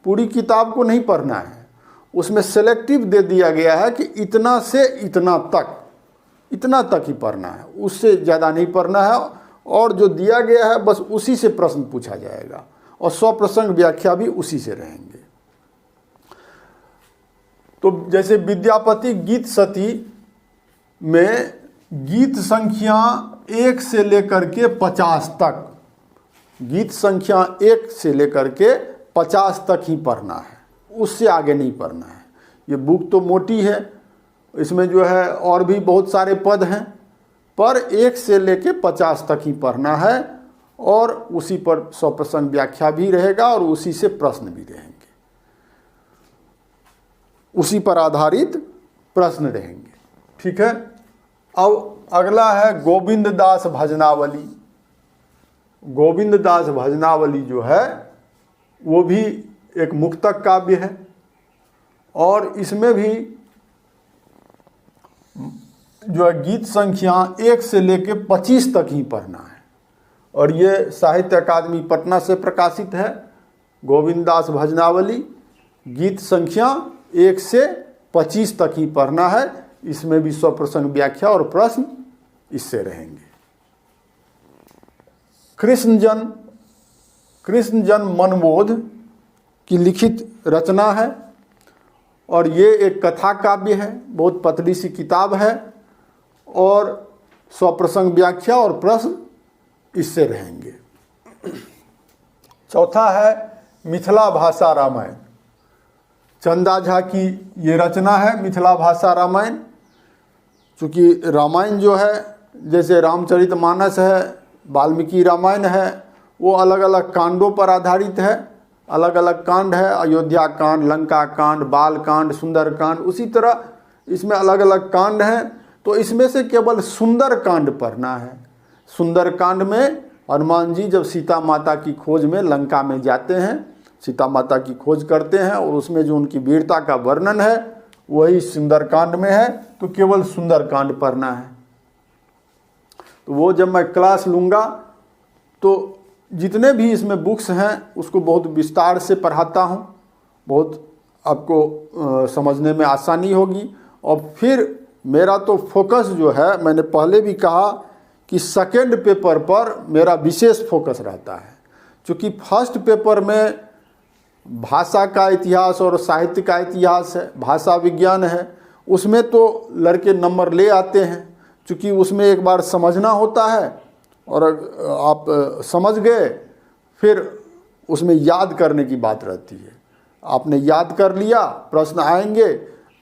पूरी किताब को नहीं पढ़ना है, उसमें सेलेक्टिव दे दिया गया है कि इतना से इतना तक ही पढ़ना है, उससे ज़्यादा नहीं पढ़ना है। और जो दिया गया है बस उसी से प्रश्न पूछा जाएगा और स्वप्रसंग व्याख्या भी उसी से रहेंगे। तो जैसे विद्यापति गीत सती में गीत संख्या 1 से लेकर के 50 तक, गीत संख्या 1 से लेकर के 50 तक ही पढ़ना है, उससे आगे नहीं पढ़ना है। ये बुक तो मोटी है, इसमें जो है और भी बहुत सारे पद हैं, पर 1 से लेके 50 तक ही पढ़ना है और उसी पर 100% व्याख्या भी रहेगा और उसी से प्रश्न भी रहेंगे, उसी पर आधारित प्रश्न रहेंगे। ठीक है। अब अगला है गोविंद दास भजनावली। गोविंद दास भजनावली जो है वो भी एक मुक्तक काव्य है और इसमें भी जो है गीत संख्या 1 से लेके 25 तक ही पढ़ना है और ये साहित्य अकादमी पटना से प्रकाशित है। गोविंद दास भजनावली गीत संख्या 1 से 25 तक ही पढ़ना है, इसमें भी 100% व्याख्या और प्रश्न इससे रहेंगे। कृष्णजन मनबोध की लिखित रचना है और ये एक कथा काव्य है, बहुत पतली सी किताब है और 100% व्याख्या और प्रश्न इससे रहेंगे। चौथा है मिथिला भाषा रामायण। चंदा झा की ये रचना है मिथिला भाषा रामायण। चूँकि रामायण जो है जैसे रामचरितमानस है, वाल्मीकि रामायण है, वो अलग अलग कांडों पर आधारित है, अलग अलग कांड है, अयोध्या कांड, लंका कांड, बाल कांड, सुंदर कांड, उसी तरह इसमें अलग अलग कांड हैं। तो इसमें से केवल सुंदर कांड पढ़ना है। सुंदर कांड में हनुमान जी जब सीता माता की खोज में लंका में जाते हैं, सीता माता की खोज करते हैं और उसमें जो उनकी वीरता का वर्णन है वही सुंदर कांड में है, तो केवल सुंदर कांड पढ़ना है। तो वो जब मैं क्लास लूँगा तो जितने भी इसमें बुक्स हैं उसको बहुत विस्तार से पढ़ाता हूँ, बहुत आपको समझने में आसानी होगी। और फिर मेरा तो फोकस जो है, मैंने पहले भी कहा कि सेकेंड पेपर पर मेरा विशेष फोकस रहता है, क्योंकि फर्स्ट पेपर में भाषा का इतिहास और साहित्य का इतिहास है, भाषा विज्ञान है, उसमें तो लड़के नंबर ले आते हैं, क्योंकि उसमें एक बार समझना होता है और आप समझ गए फिर उसमें याद करने की बात रहती है। आपने याद कर लिया, प्रश्न आएंगे,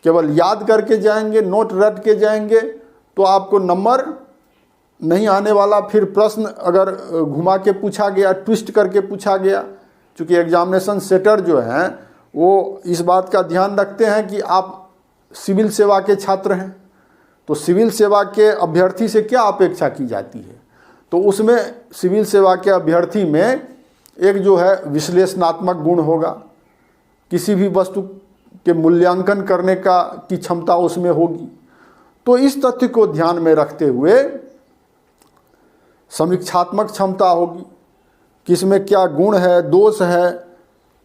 केवल याद करके जाएंगे, नोट रट के जाएंगे तो आपको नंबर नहीं आने वाला। फिर प्रश्न अगर घुमा के पूछा गया, ट्विस्ट करके पूछा गया, क्योंकि एग्जामिनेशन सेटर जो हैं वो इस बात का ध्यान रखते हैं कि आप सिविल सेवा के छात्र हैं, तो सिविल सेवा के अभ्यर्थी से क्या अपेक्षा की जाती है। तो उसमें सिविल सेवा के अभ्यर्थी में एक जो है विश्लेषणात्मक गुण होगा, किसी भी वस्तु के मूल्यांकन करने की क्षमता उसमें होगी। तो इस तथ्य को ध्यान में रखते हुए समीक्षात्मक क्षमता होगी, किसमें क्या गुण है, दोष है,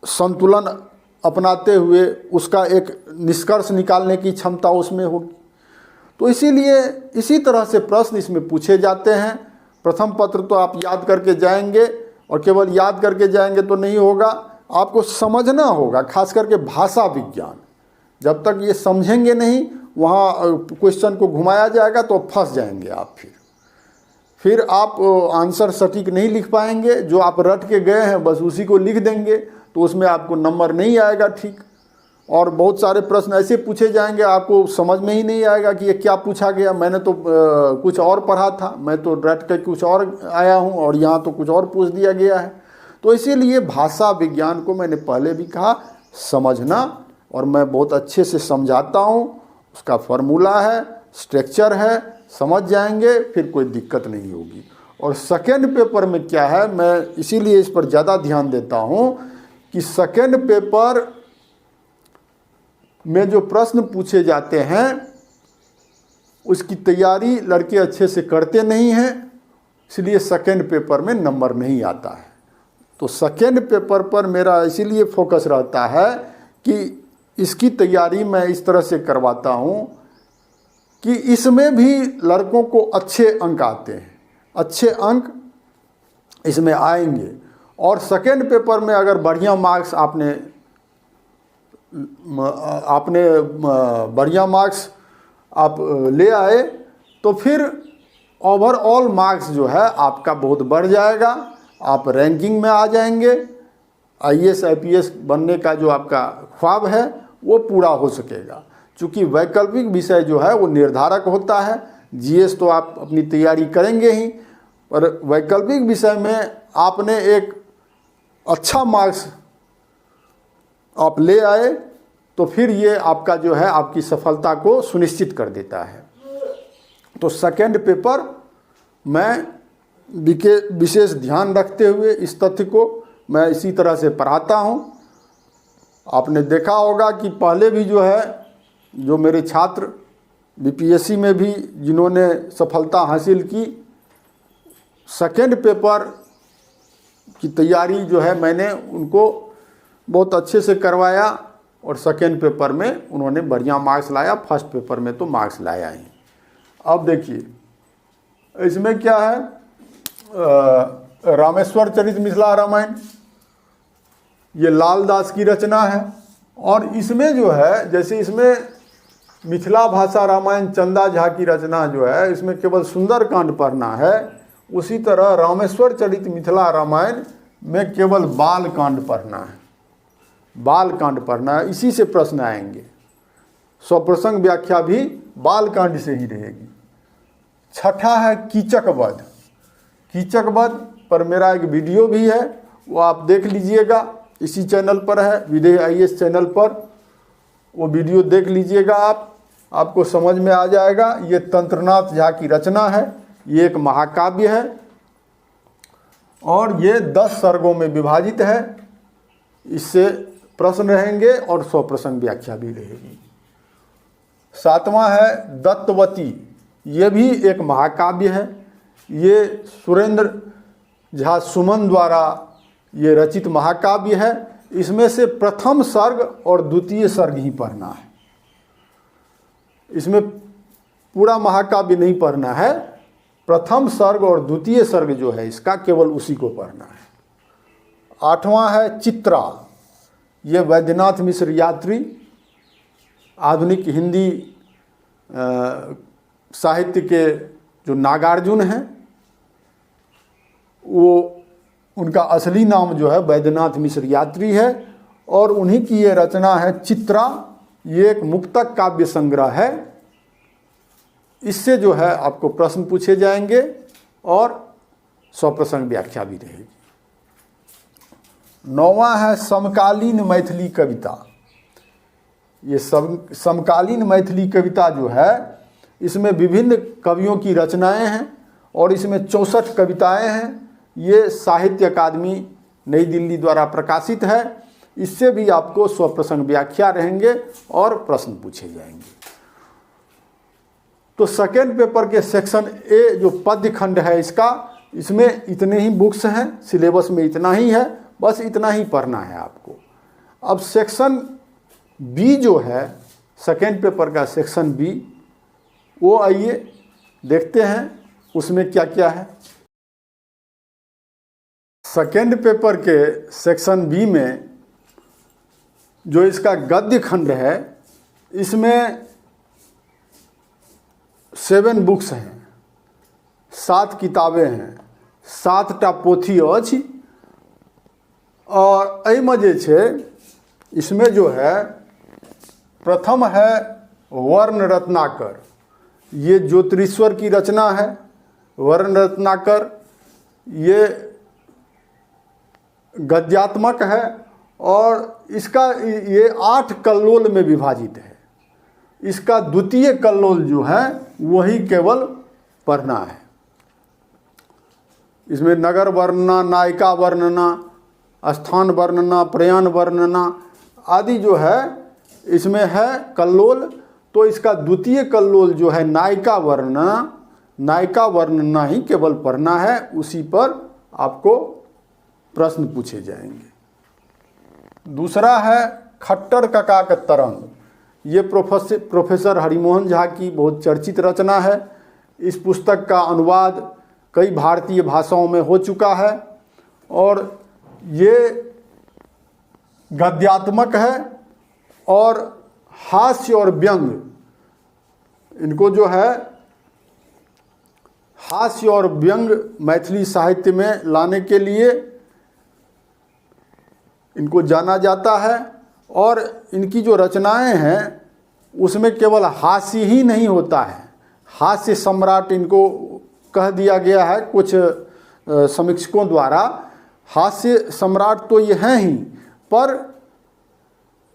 संतुलन अपनाते हुए उसका एक निष्कर्ष निकालने की क्षमता उसमें होगी। तो इसीलिए इसी तरह से प्रश्न इसमें पूछे जाते हैं। प्रथम पत्र तो आप याद करके जाएंगे और केवल याद करके जाएंगे तो नहीं होगा, आपको समझना होगा, खास करके भाषा विज्ञान। जब तक ये समझेंगे नहीं, वहाँ क्वेश्चन को घुमाया जाएगा तो फंस जाएंगे आप। फिर आप आंसर सटीक नहीं लिख पाएंगे, जो आप रट के गए हैं बस उसी को लिख देंगे तो उसमें आपको नंबर नहीं आएगा ठीक। और बहुत सारे प्रश्न ऐसे पूछे जाएंगे आपको समझ में ही नहीं आएगा कि ये क्या पूछा गया, मैंने तो कुछ और पढ़ा था, मैं तो रट के कुछ और आया हूँ और यहाँ तो कुछ और पूछ दिया गया है। तो इसीलिए भाषा विज्ञान को मैंने पहले भी कहा समझना, और मैं बहुत अच्छे से समझाता हूँ, उसका फॉर्मूला है, स्ट्रक्चर है, समझ जाएंगे फिर कोई दिक्कत नहीं होगी। और सेकेंड पेपर में क्या है, मैं इसीलिए इस पर ज़्यादा ध्यान देता हूँ कि सेकेंड पेपर में जो प्रश्न पूछे जाते हैं उसकी तैयारी लड़के अच्छे से करते नहीं हैं, इसलिए सेकेंड पेपर में नंबर नहीं आता है। तो सेकेंड पेपर पर मेरा इसीलिए फोकस रहता है कि इसकी तैयारी मैं इस तरह से करवाता हूँ कि इसमें भी लड़कों को अच्छे अंक आते हैं, अच्छे अंक इसमें आएंगे। और सेकेंड पेपर में अगर बढ़िया मार्क्स आपने आपने बढ़िया मार्क्स आप ले आए तो फिर ओवरऑल मार्क्स जो है आपका बहुत बढ़ जाएगा, आप रैंकिंग में आ जाएंगे, आईएएस आईपीएस बनने का जो आपका ख्वाब है वो पूरा हो सकेगा। चूँकि वैकल्पिक विषय जो है वो निर्धारक होता है, जीएस तो आप अपनी तैयारी करेंगे ही, पर वैकल्पिक विषय में आपने एक अच्छा मार्क्स आप ले आए तो फिर ये आपका जो है आपकी सफलता को सुनिश्चित कर देता है। तो सेकेंड पेपर मैं विशेष ध्यान रखते हुए इस तथ्य को मैं इसी तरह से पढ़ाता हूँ। आपने देखा होगा कि पहले भी जो है जो मेरे छात्र बीपीएससी में भी जिन्होंने सफलता हासिल की, सेकेंड पेपर की तैयारी जो है मैंने उनको बहुत अच्छे से करवाया और सेकेंड पेपर में उन्होंने बढ़िया मार्क्स लाया, फर्स्ट पेपर में तो मार्क्स लाया ही। अब देखिए इसमें क्या है, रामेश्वर चरित मिथिला रामायण ये लाल दास की रचना है और इसमें जो है जैसे इसमें मिथिला भाषा रामायण चंदा झा की रचना जो है इसमें केवल सुंदरकांड पढ़ना है, उसी तरह रामेश्वर चरित मिथिला रामायण में केवल बाल कांड पढ़ना है, बाल कांड पढ़ना है। इसी से प्रश्न आएंगे, स्वप्रसंग व्याख्या भी बाल कांड से ही रहेगी। छठा है कीचक वध। कीचक वध पर मेरा एक वीडियो भी है, वो आप देख लीजिएगा, इसी चैनल पर है, विदेह आईएएस चैनल पर, वो वीडियो देख लीजिएगा आपको समझ में आ जाएगा। ये तंत्रनाथ झा की रचना है, ये एक महाकाव्य है और ये 10 सर्गों में विभाजित है। इससे प्रश्न रहेंगे और स्वप्रसंग व्याख्या भी रहेगी। सातवां है दत्तवती, ये भी एक महाकाव्य है, ये सुरेंद्र झा सुमन द्वारा ये रचित महाकाव्य है। इसमें से प्रथम सर्ग और द्वितीय सर्ग ही पढ़ना है, इसमें पूरा महाकाव्य नहीं पढ़ना है, प्रथम सर्ग और द्वितीय सर्ग जो है इसका केवल उसी को पढ़ना है। आठवां है चित्रा, ये वैद्यनाथ मिश्र यात्री आधुनिक हिंदी साहित्य के जो नागार्जुन हैं, वो उनका असली नाम जो है वैद्यनाथ मिश्र यात्री है और उन्हीं की ये रचना है चित्रा। ये एक मुक्तक काव्य संग्रह है, इससे जो है आपको प्रश्न पूछे जाएंगे और स्वप्रसंग व्याख्या भी रहेगी। नौवां है समकालीन मैथिली कविता। ये समकालीन मैथिली कविता जो है इसमें विभिन्न कवियों की रचनाएं हैं और इसमें 64 कविताएं हैं। ये साहित्य अकादमी नई दिल्ली द्वारा प्रकाशित है, इससे भी आपको स्वप्रसंग व्याख्या रहेंगे और प्रश्न पूछे जाएंगे। तो सेकेंड पेपर के सेक्शन ए जो पद्य खंड है इसका, इसमें इतने ही बुक्स हैं, सिलेबस में इतना ही है, बस इतना ही पढ़ना है आपको। अब सेक्शन बी जो है, सेकेंड पेपर का सेक्शन बी, वो आइए देखते हैं उसमें क्या क्या है। सेकेंड पेपर के सेक्शन बी में जो इसका गद्य खंड है, इसमें 7 बुक्स हैं, 7 किताबें हैं, 7टा पोथी अछि और एहिमे जे छै इसमें जो है प्रथम है वर्ण रत्नाकर, ये ज्योतिरीश्वर की रचना है। वर्ण रत्नाकर ये गद्यात्मक है और इसका ये 8 कल्लोल में विभाजित है। इसका द्वितीय कल्लोल जो है वही केवल पढ़ना है। इसमें नगर वर्णना, नायिका वर्णना, स्थान वर्णना, प्रयाण वर्णना आदि जो है इसमें है कल्लोल। तो इसका द्वितीय कल्लोल जो है नायिका वर्णना ही केवल पढ़ना है, उसी पर आपको प्रश्न पूछे जाएंगे। दूसरा है खट्टर कका का तरंग, ये प्रोफेसर हरिमोहन झा की बहुत चर्चित रचना है। इस पुस्तक का अनुवाद कई भारतीय भाषाओं में हो चुका है और ये गद्यात्मक है और हास्य और व्यंग, इनको जो है हास्य और व्यंग मैथिली साहित्य में लाने के लिए इनको जाना जाता है। और इनकी जो रचनाएं हैं उसमें केवल हास्य ही नहीं होता है, हास्य सम्राट इनको कह दिया गया है कुछ समीक्षकों द्वारा। हास्य सम्राट तो ये हैं ही, पर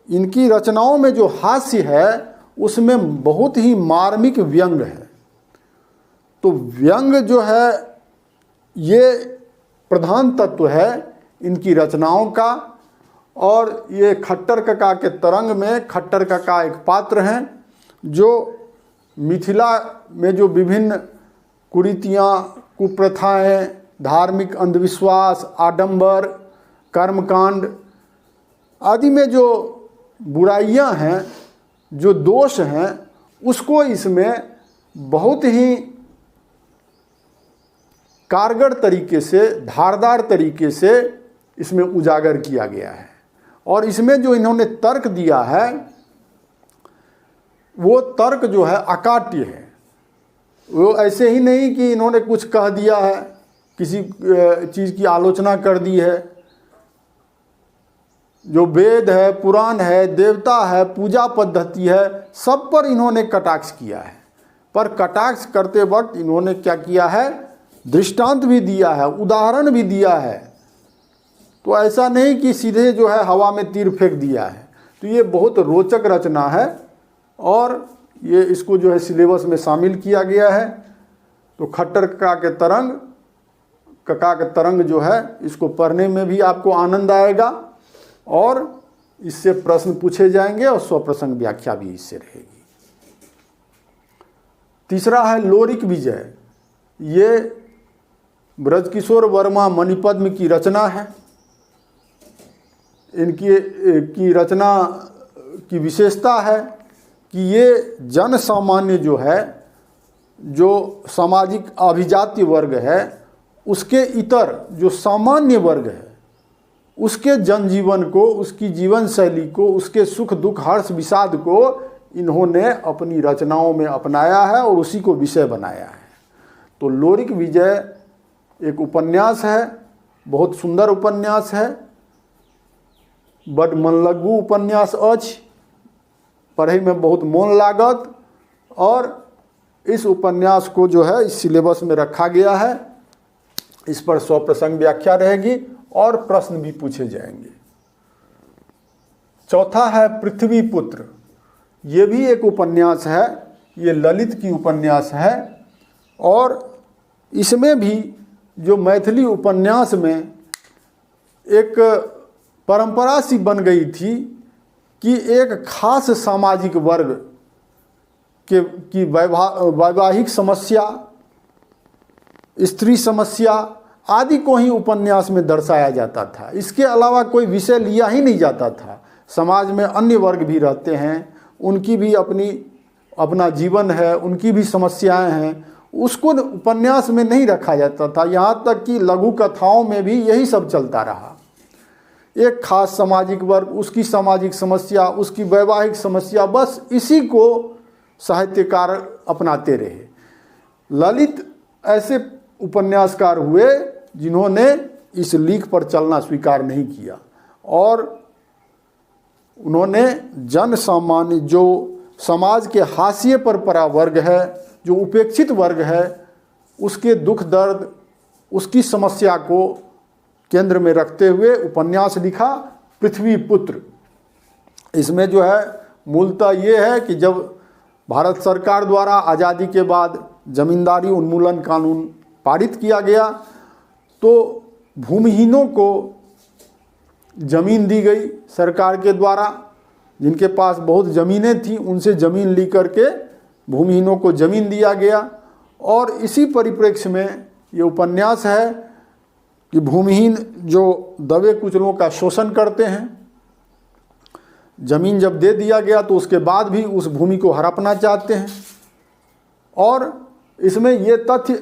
इनकी रचनाओं में जो हास्य है उसमें बहुत ही मार्मिक व्यंग है। तो व्यंग जो है ये प्रधान तत्व है इनकी रचनाओं का। और ये खट्टर काका के तरंग में खट्टर काका एक पात्र हैं जो मिथिला में जो विभिन्न कुरीतियाँ, कुप्रथाएं, धार्मिक अंधविश्वास, आडंबर, कर्मकांड आदि में जो बुराइयां हैं, जो दोष हैं, उसको इसमें बहुत ही कारगर तरीके से, धारदार तरीके से इसमें उजागर किया गया है। और इसमें जो इन्होंने तर्क दिया है वो तर्क जो है अकाट्य है। वो ऐसे ही नहीं कि इन्होंने कुछ कह दिया है, किसी चीज़ की आलोचना कर दी है। जो वेद है, पुराण है, देवता है, पूजा पद्धति है, सब पर इन्होंने कटाक्ष किया है। पर कटाक्ष करते वक्त इन्होंने क्या किया है, दृष्टांत भी दिया है, उदाहरण भी दिया है। तो ऐसा नहीं कि सीधे जो है हवा में तीर फेंक दिया है। तो ये बहुत रोचक रचना है और ये इसको जो है सिलेबस में शामिल किया गया है। तो खट्टर काका के तरंग जो है इसको पढ़ने में भी आपको आनंद आएगा और इससे प्रश्न पूछे जाएंगे और स्वप्रसंग व्याख्या भी इससे रहेगी। तीसरा है लोरिक विजय। ये ब्रजकिशोर वर्मा मणिपद्म की रचना है। इनकी रचना की विशेषता है कि ये जन सामान्य जो है, जो सामाजिक अभिजात्य वर्ग है, उसके इतर जो सामान्य वर्ग है उसके जनजीवन को, उसकी जीवन शैली को, उसके सुख दुख हर्ष विषाद को इन्होंने अपनी रचनाओं में अपनाया है और उसी को विषय बनाया है। तो लोरिक विजय एक उपन्यास है, बहुत सुंदर उपन्यास है, बड़ मनलग्गू उपन्यास अछि, पढ़े में बहुत मन लागत। और इस उपन्यास को जो है इस सिलेबस में रखा गया है। इस पर स्वप्रसंग व्याख्या रहेगी और प्रश्न भी पूछे जाएंगे। चौथा है पृथ्वी पुत्र। ये भी एक उपन्यास है, ये ललित की उपन्यास है। और इसमें भी जो मैथिली उपन्यास में एक परंपरा सी बन गई थी कि एक खास सामाजिक वर्ग की वैवाहिक समस्या, स्त्री समस्या आदि को ही उपन्यास में दर्शाया जाता था। इसके अलावा कोई विषय लिया ही नहीं जाता था। समाज में अन्य वर्ग भी रहते हैं, उनकी भी अपना जीवन है, उनकी भी समस्याएं हैं, उसको उपन्यास में नहीं रखा जाता था। यहाँ तक कि लघु कथाओं में भी यही सब चलता रहा। एक खास सामाजिक वर्ग, उसकी सामाजिक समस्या, उसकी वैवाहिक समस्या, बस इसी को साहित्यकार अपनाते रहे। ललित ऐसे उपन्यासकार हुए जिन्होंने इस लीक पर चलना स्वीकार नहीं किया और उन्होंने जन सामान्य, जो समाज के हाशिए पर पड़ा वर्ग है, जो उपेक्षित वर्ग है, उसके दुख दर्द, उसकी समस्या को केंद्र में रखते हुए उपन्यास लिखा पृथ्वी पुत्र। इसमें जो है मूलतः ये है कि जब भारत सरकार द्वारा आज़ादी के बाद जमींदारी उन्मूलन कानून पारित किया गया तो भूमिहीनों को ज़मीन दी गई सरकार के द्वारा। जिनके पास बहुत ज़मीनें थी उनसे ज़मीन ली करके भूमिहीनों को ज़मीन दिया गया। और इसी परिप्रेक्ष्य में ये उपन्यास है कि भूमिहीन जो दबे कुचलों का शोषण करते हैं, ज़मीन जब दे दिया गया तो उसके बाद भी उस भूमि को हड़पना चाहते हैं। और इसमें ये तथ्य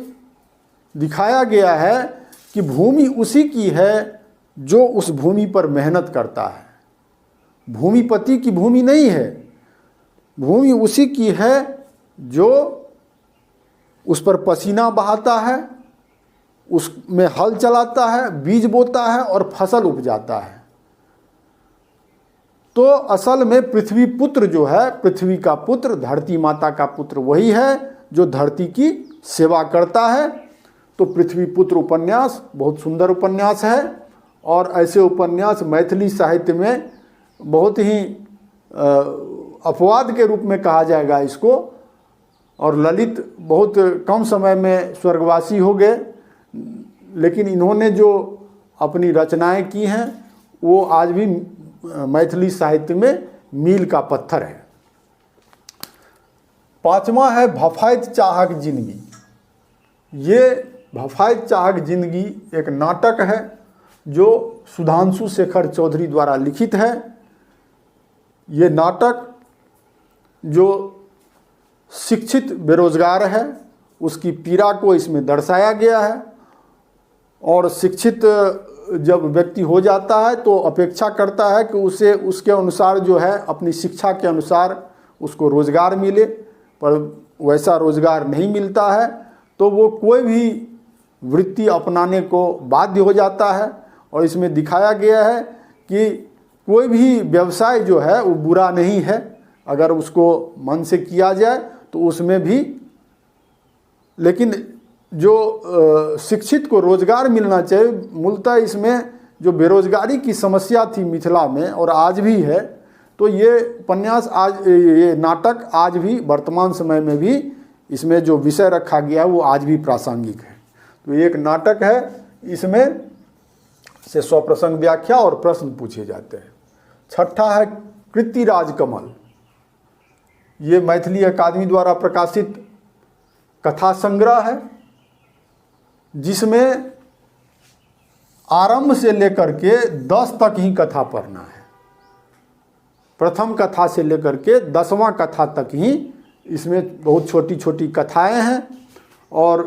दिखाया गया है कि भूमि उसी की है जो उस भूमि पर मेहनत करता है। भूमिपति की भूमि नहीं है, भूमि उसी की है जो उस पर पसीना बहाता है, उसमें हल चलाता है, बीज बोता है और फसल उपजाता है। तो असल में पृथ्वी पुत्र जो है, पृथ्वी का पुत्र, धरती माता का पुत्र वही है जो धरती की सेवा करता है। तो पृथ्वी पुत्र उपन्यास बहुत सुंदर उपन्यास है और ऐसे उपन्यास मैथिली साहित्य में बहुत ही अपवाद के रूप में कहा जाएगा इसको। और ललित बहुत कम समय में स्वर्गवासी हो गए, लेकिन इन्होंने जो अपनी रचनाएं की हैं वो आज भी मैथिली साहित्य में मील का पत्थर है। पांचवा है भफायत चाहक जिंदगी। ये भफायत चाहक जिंदगी एक नाटक है जो सुधांशु शेखर चौधरी द्वारा लिखित है। ये नाटक जो शिक्षित बेरोजगार है उसकी पीड़ा को इसमें दर्शाया गया है। और शिक्षित जब व्यक्ति हो जाता है तो अपेक्षा करता है कि उसे उसके अनुसार जो है, अपनी शिक्षा के अनुसार उसको रोज़गार मिले, पर वैसा रोज़गार नहीं मिलता है तो वो कोई भी वृत्ति अपनाने को बाध्य हो जाता है। और इसमें दिखाया गया है कि कोई भी व्यवसाय जो है वो बुरा नहीं है, अगर उसको मन से किया जाए तो उसमें भी, लेकिन जो शिक्षित को रोज़गार मिलना चाहिए। मूलतः इसमें जो बेरोजगारी की समस्या थी मिथिला में और आज भी है, तो ये उपन्यास आज, ये नाटक आज भी वर्तमान समय में भी इसमें जो विषय रखा गया है वो आज भी प्रासंगिक है। तो एक नाटक है, इसमें से स्वप्रसंग व्याख्या और प्रश्न पूछे जाते हैं। छठा है कृतिराज कमल। ये मैथिली अकादमी द्वारा प्रकाशित कथा संग्रह है जिसमें आरंभ से लेकर के 10 तक ही कथा पढ़ना है। प्रथम कथा से लेकर के 10वां कथा तक ही इसमें बहुत छोटी छोटी कथाएं हैं। और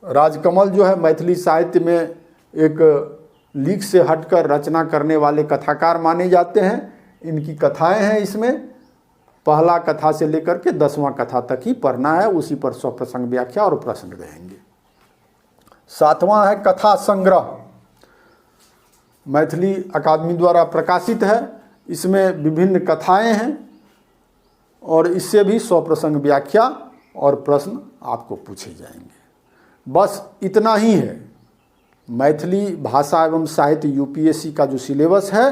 राजकमल जो है मैथिली साहित्य में एक लीक से हटकर रचना करने वाले कथाकार माने जाते हैं। इनकी कथाएं हैं इसमें, पहला कथा से लेकर के 10वां कथा तक ही पढ़ना है, उसी पर स्वप्रसंग व्याख्या और प्रश्न रहेंगे। 7वां है कथा संग्रह, मैथिली अकादमी द्वारा प्रकाशित है। इसमें विभिन्न कथाएं हैं और इससे भी स्वप्रसंग व्याख्या और प्रश्न आपको पूछे जाएंगे। बस इतना ही है। मैथिली भाषा एवं साहित्य यूपीएससी का जो सिलेबस है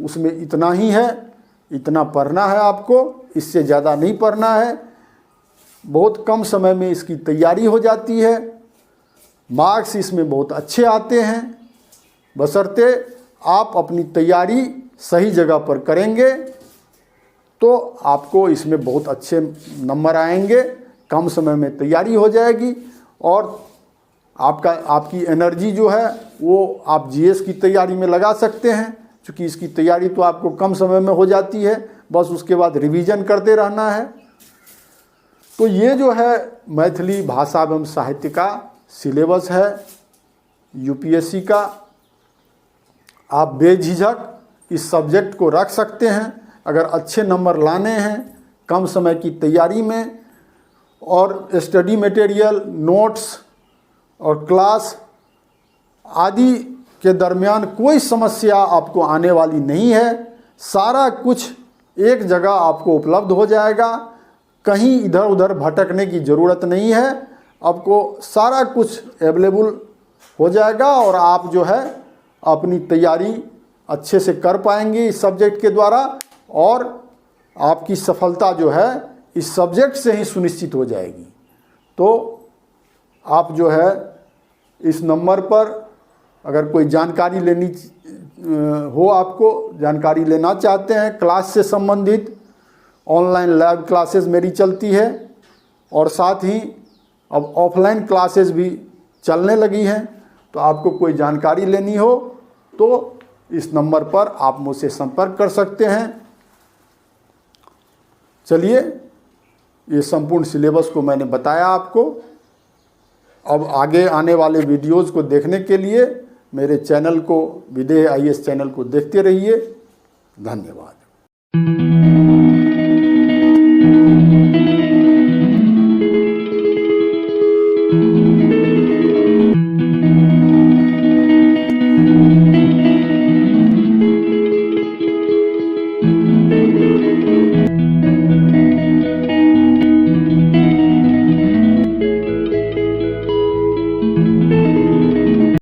उसमें इतना ही है, इतना पढ़ना है आपको, इससे ज़्यादा नहीं पढ़ना है। बहुत कम समय में इसकी तैयारी हो जाती है, मार्क्स इसमें बहुत अच्छे आते हैं, बशर्ते आप अपनी तैयारी सही जगह पर करेंगे तो आपको इसमें बहुत अच्छे नंबर आएंगे, कम समय में तैयारी हो जाएगी और आपकी एनर्जी जो है वो आप जीएस की तैयारी में लगा सकते हैं, क्योंकि इसकी तैयारी तो आपको कम समय में हो जाती है, बस उसके बाद रिवीजन करते रहना है। तो ये जो है मैथिली भाषा एवं साहित्य का सिलेबस है यूपीएससी का। आप बेझिझक इस सब्जेक्ट को रख सकते हैं अगर अच्छे नंबर लाने हैं कम समय की तैयारी में। और स्टडी मटेरियल, नोट्स और क्लास आदि के दरमियान कोई समस्या आपको आने वाली नहीं है। सारा कुछ एक जगह आपको उपलब्ध हो जाएगा, कहीं इधर उधर भटकने की ज़रूरत नहीं है। आपको सारा कुछ अवेलेबल हो जाएगा और आप जो है अपनी तैयारी अच्छे से कर पाएंगे इस सब्जेक्ट के द्वारा, और आपकी सफलता जो है इस सब्जेक्ट से ही सुनिश्चित हो जाएगी। तो आप जो है इस नंबर पर अगर कोई जानकारी लेनी हो, आपको जानकारी लेना चाहते हैं क्लास से संबंधित, ऑनलाइन लाइव क्लासेस मेरी चलती है और साथ ही अब ऑफलाइन क्लासेस भी चलने लगी हैं। तो आपको कोई जानकारी लेनी हो तो इस नंबर पर आप मुझसे संपर्क कर सकते हैं। चलिए, ये संपूर्ण सिलेबस को मैंने बताया आपको। अब आगे आने वाले वीडियोज़ को देखने के लिए मेरे चैनल को, विदेह आईएएस चैनल को देखते रहिए। धन्यवाद।